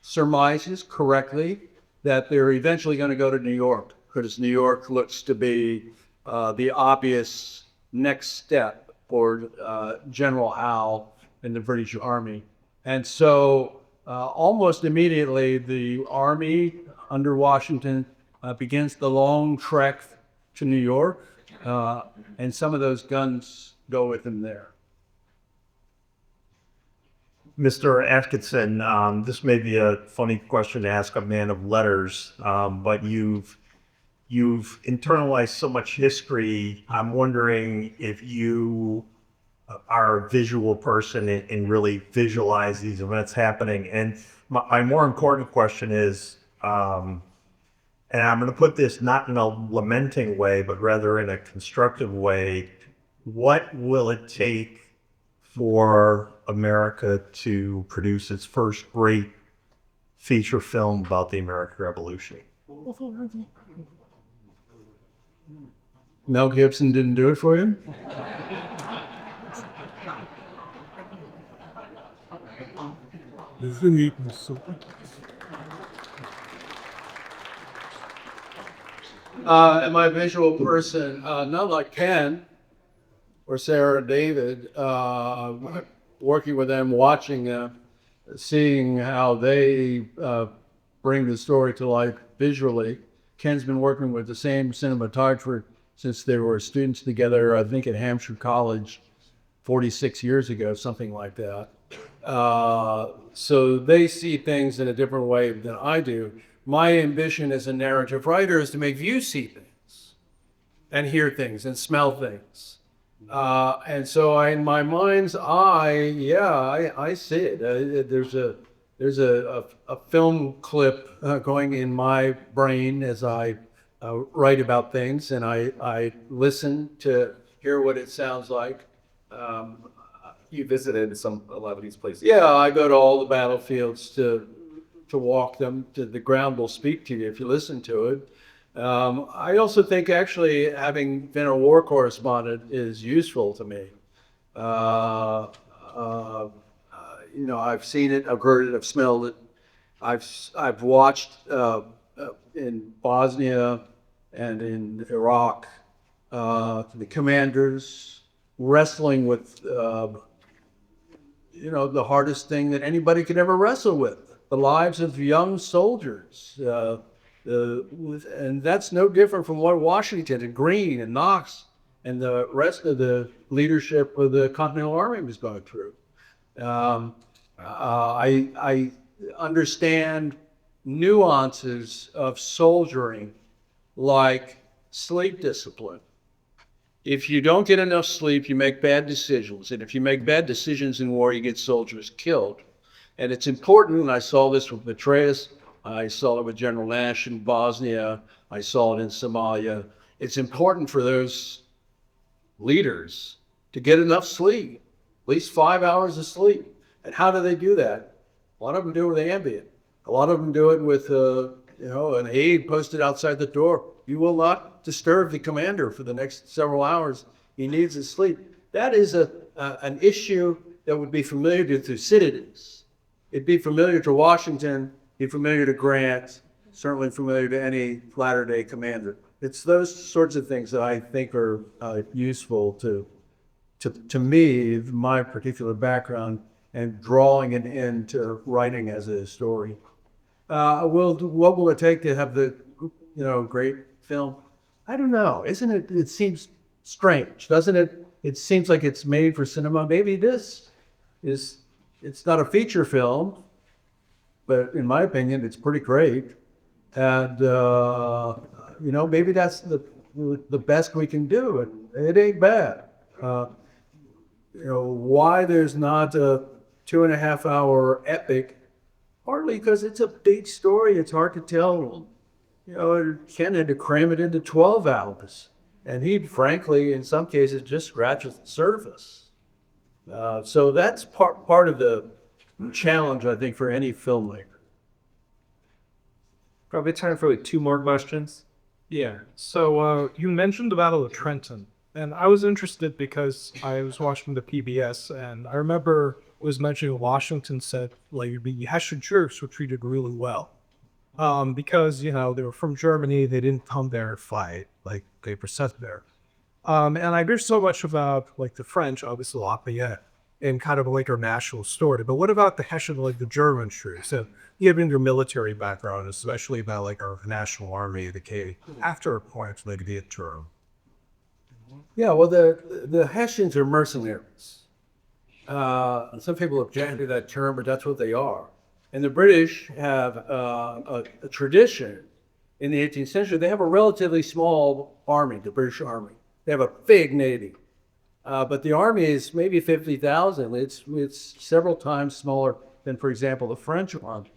surmises correctly that they're eventually going to go to New York, because New York looks to be the obvious next step for General Howe and the British Army. And so almost immediately, the Army under Washington begins the long trek to New York, and some of those guns go with them there. Mr. Atkinson, this may be a funny question to ask a man of letters, but you've internalized so much history. I'm wondering if you are a visual person and really visualize these events happening. And my more important question is, and I'm going to put this not in a lamenting way, but rather in a constructive way, what will it take for America to produce its first great feature film about the American Revolution? Mel Gibson didn't do it for you? Am I a visual person? Not like Ken or Sarah or David. Working with them, watching them, seeing how they bring the story to life visually. Ken's been working with the same cinematographer since they were students together, I think at Hampshire College 46 years ago, something like that. So they see things in a different way than I do. My ambition as a narrative writer is to make you see things and hear things and smell things. And so in my mind's eye, I see it. There's a film clip going in my brain as I write about things, and I listen to hear what it sounds like. You visited a lot of these places. Yeah, I go to all the battlefields to walk them. The ground will speak to you if you listen to it. I also think actually having been a war correspondent is useful to me. I've seen it, I've heard it, I've smelled it. I've watched in Bosnia and in Iraq the commanders wrestling with the hardest thing that anybody could ever wrestle with, the lives of young soldiers. And that's no different from what Washington and Greene and Knox and the rest of the leadership of the Continental Army was going through. I understand nuances of soldiering, like sleep discipline. If you don't get enough sleep, you make bad decisions. And if you make bad decisions in war, you get soldiers killed. And it's important, and I saw this with Petraeus, I saw it with General Nash in Bosnia, I saw it in Somalia. It's important for those leaders to get enough sleep, at least 5 hours of sleep. And how do they do that? A lot of them do it with ambient. A lot of them do it with, an aide posted outside the door. You will not disturb the commander for the next several hours. He needs his sleep. That is an issue that would be familiar to citizens. It'd be familiar to Washington, be familiar to Grant, certainly familiar to any latter-day commander. It's those sorts of things that I think are useful to me, my particular background, and drawing it into writing as a historian. What will it take to have the, great film? I don't know. Isn't it? It seems strange, doesn't it? It seems like it's made for cinema. Maybe it's not a feature film, but in my opinion, it's pretty great. And maybe that's the best we can do. And it ain't bad. Why there's not a 2.5 hour epic? Partly because it's a big story. It's hard to tell. Ken had to cram it into 12 hours. And he, frankly, in some cases, just scratches the surface. So that's part of the challenge, I think, for any filmmaker. Probably time for 2 more questions. Yeah. So you mentioned the Battle of Trenton, and I was interested because I was watching the PBS, and I remember it was mentioning Washington said the Hessian troops were treated really well, because they were from Germany, they didn't come there and fight, they were sent there. And I hear so much about the French, obviously Lafayette, and kind of our national story. But what about the Hessian, the German troops? So given your military background, especially about our national army, the K, after a point, the term. Yeah, well, the Hessians are mercenaries. Some people object to that term, but that's what they are. And the British have a tradition in the 18th century. They have a relatively small army, the British Army. They have a big navy. But the army is maybe 50,000. It's several times smaller than, for example, the French army.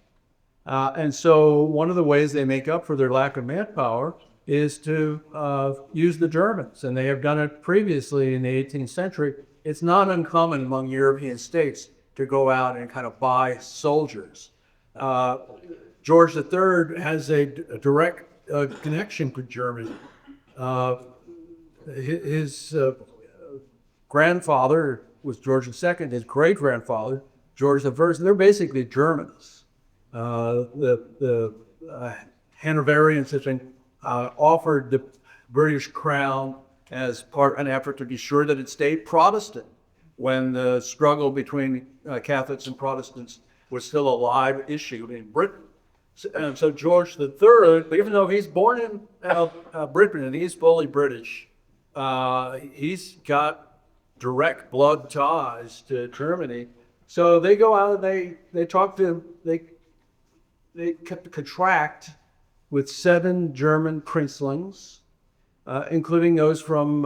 And so one of the ways they make up for their lack of manpower is to use the Germans. And they have done it previously in the 18th century. It's not uncommon among European states to go out and kind of buy soldiers. George III has a direct connection with Germany. His grandfather was George II, his great-grandfather, George I. They're basically Germans. The Hanoverians have been offered the British crown as an effort to be sure that it stayed Protestant when the struggle between Catholics and Protestants was still a live issue in Britain. And so George III, even though he's born in Britain and he's fully British, he's got direct blood ties to Germany. So they go out and they talk to, they contract with 7 German princelings, including those from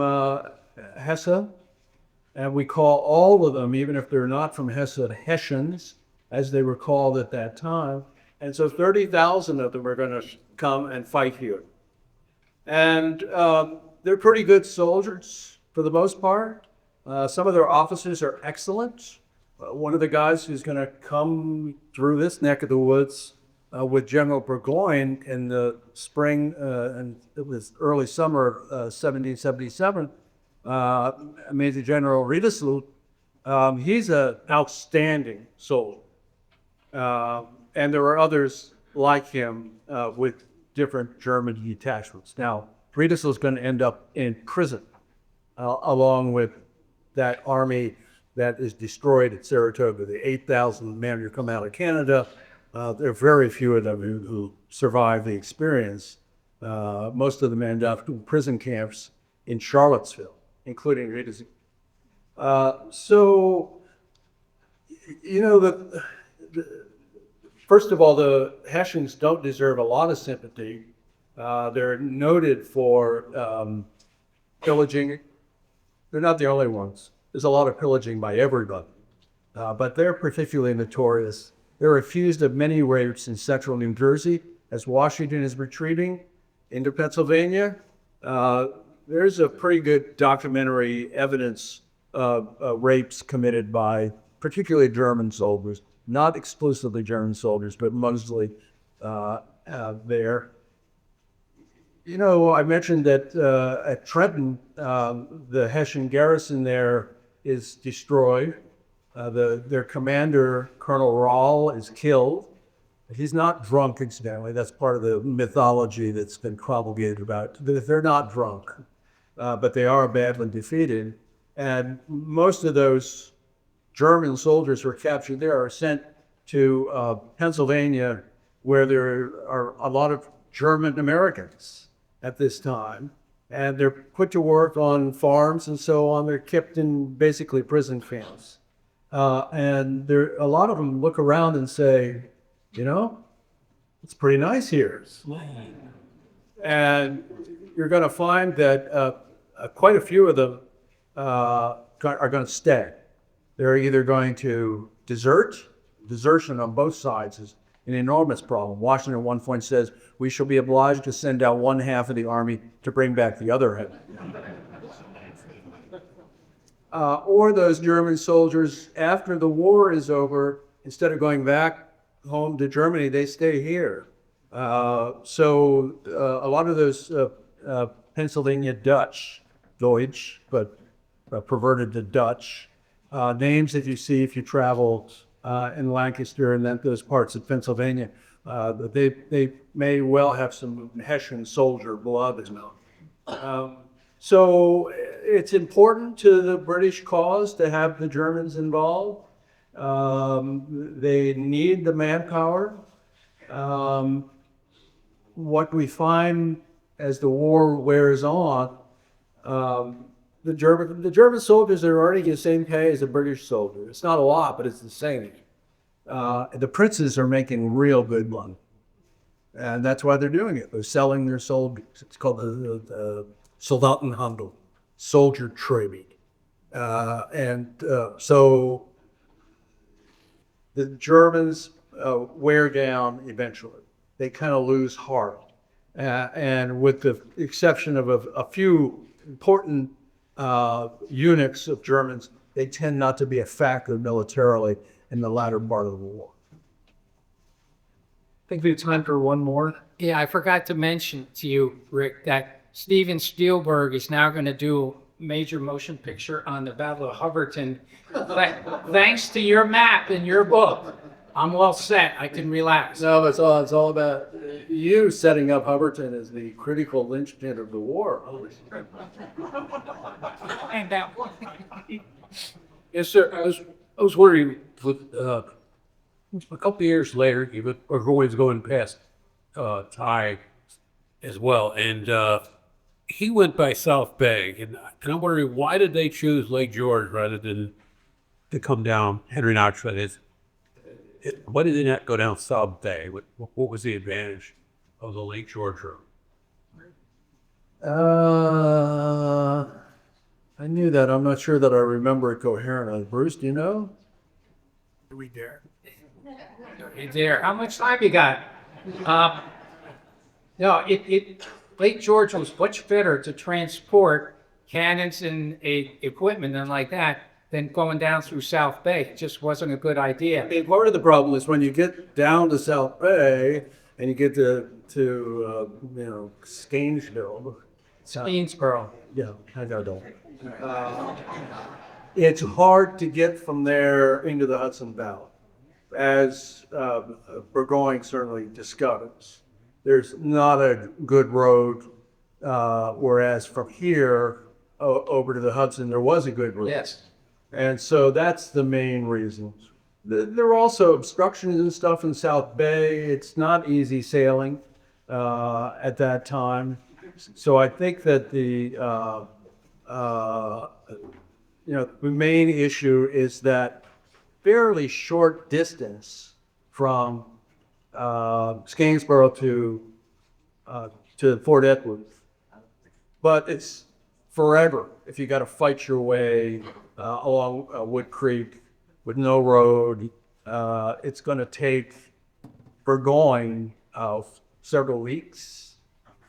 Hesse. And we call all of them, even if they're not from Hesse, Hessians, as they were called at that time. And so 30,000 of them are going to come and fight here. And they're pretty good soldiers for the most part. Some of their officers are excellent. One of the guys who's going to come through this neck of the woods with General Burgoyne in the spring and it was early summer of 1777, Major General Riedesel, he's an outstanding soldier. And there are others like him with different German detachments. Now, Riedesel is going to end up in prison along with that army that is destroyed at Saratoga, the 8,000 men who come out of Canada. There are very few of them who survive the experience. Most of them end up in prison camps in Charlottesville, including Riedesel. First of all, the Hessians don't deserve a lot of sympathy. They're noted for pillaging. They're not the only ones. There's a lot of pillaging by everybody. But they're particularly notorious. They're accused of many rapes in central New Jersey as Washington is retreating into Pennsylvania. There's a pretty good documentary evidence of rapes committed by particularly German soldiers, not exclusively German soldiers, but mostly there. You know, I mentioned that at Trenton, the Hessian garrison there is destroyed. Their commander, Colonel Rahl, is killed. He's not drunk, incidentally. That's part of the mythology that's been promulgated about it. They're not drunk, but they are badly defeated. And most of those German soldiers who are captured there are sent to Pennsylvania, where there are a lot of German Americans at this time. And they're put to work on farms and so on. They're kept in basically prison camps. And a lot of them look around and say, you know, it's pretty nice here. And you're going to find that quite a few of them are going to stay. They're either going to desert. Desertion on both sides is an enormous problem. Washington at one point says, we shall be obliged to send out one half of the army to bring back the other half. Or those German soldiers, after the war is over, instead of going back home to Germany, they stay here. So a lot of those Pennsylvania Deutsch, but perverted to Dutch, names that you see if you travel in Lancaster and those parts of Pennsylvania, they may well have some Hessian soldier blood in them. So it's important to the British cause to have the Germans involved. They need the manpower. What we find as the war wears on, the German soldiers are earning the same pay as a British soldier. It's not a lot, but it's the same. The princes are making real good money. And that's why they're doing it. They're selling their soldiers. It's called the Soldatenhandel, soldier trading. So the Germans wear down eventually. They kind of lose heart. And with the exception of a few important units of Germans, they tend not to be a factor militarily in the latter part of the war. I think we have time for one more. Yeah, I forgot to mention to you, Rick, that Steven Spielberg is now going to do a major motion picture on the Battle of Hubbardton. Thanks to your map in your book, I'm well set. I can relax. No, it's all about you setting up Hubbardton as the critical linchpin of the war. And that Yes, sir. I was wondering, a couple of years later, even or always going past Ty as well, and he went by South Bay, and I'm wondering, why did they choose Lake George rather than to come down Henry Knox? That is, why did they not go down South Bay? What was the advantage of the Lake George road? I knew that. I'm not sure that I remember it coherently. Bruce, do you know? Do we dare? Hey there. How much time you got? No, Lake George was much better to transport cannons and equipment and like that than going down through South Bay. It just wasn't a good idea. Part of the problem is when you get down to South Bay and you get to Scainesville. Scainesboro. Yeah, I know. It's hard to get from there into the Hudson Valley, as Burgoyne certainly discovers. There's not a good road, whereas from here over to the Hudson, there was a good road. Yes. And so that's the main reason. There are also obstructions and stuff in South Bay. It's not easy sailing at that time. So I think that the main issue is that fairly short distance from Scainesboro to Fort Edward, but it's forever if you got to fight your way along Wood Creek with no road. It's going to take Burgoyne several weeks.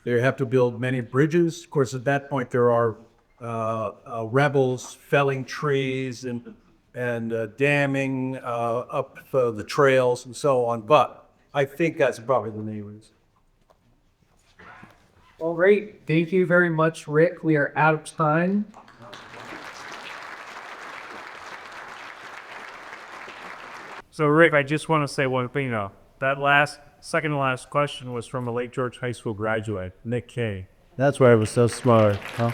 They have to build many bridges. Of course, at that point, there are rebels felling trees and and damming up the trails and so on. But I think that's probably the main reason. Well, great. Thank you very much, Rick. We are out of time. So, Rick, I just want to say one thing, though. That second to last question was from a Lake George High School graduate, Nick K. That's why I was so smart, huh?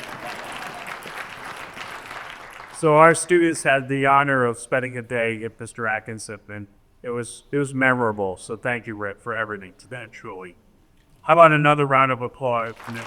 So our students had the honor of spending a day at Mr. Atkinson, and it was memorable. So thank you, Rick, for everything. Truly. How about another round of applause, Nick?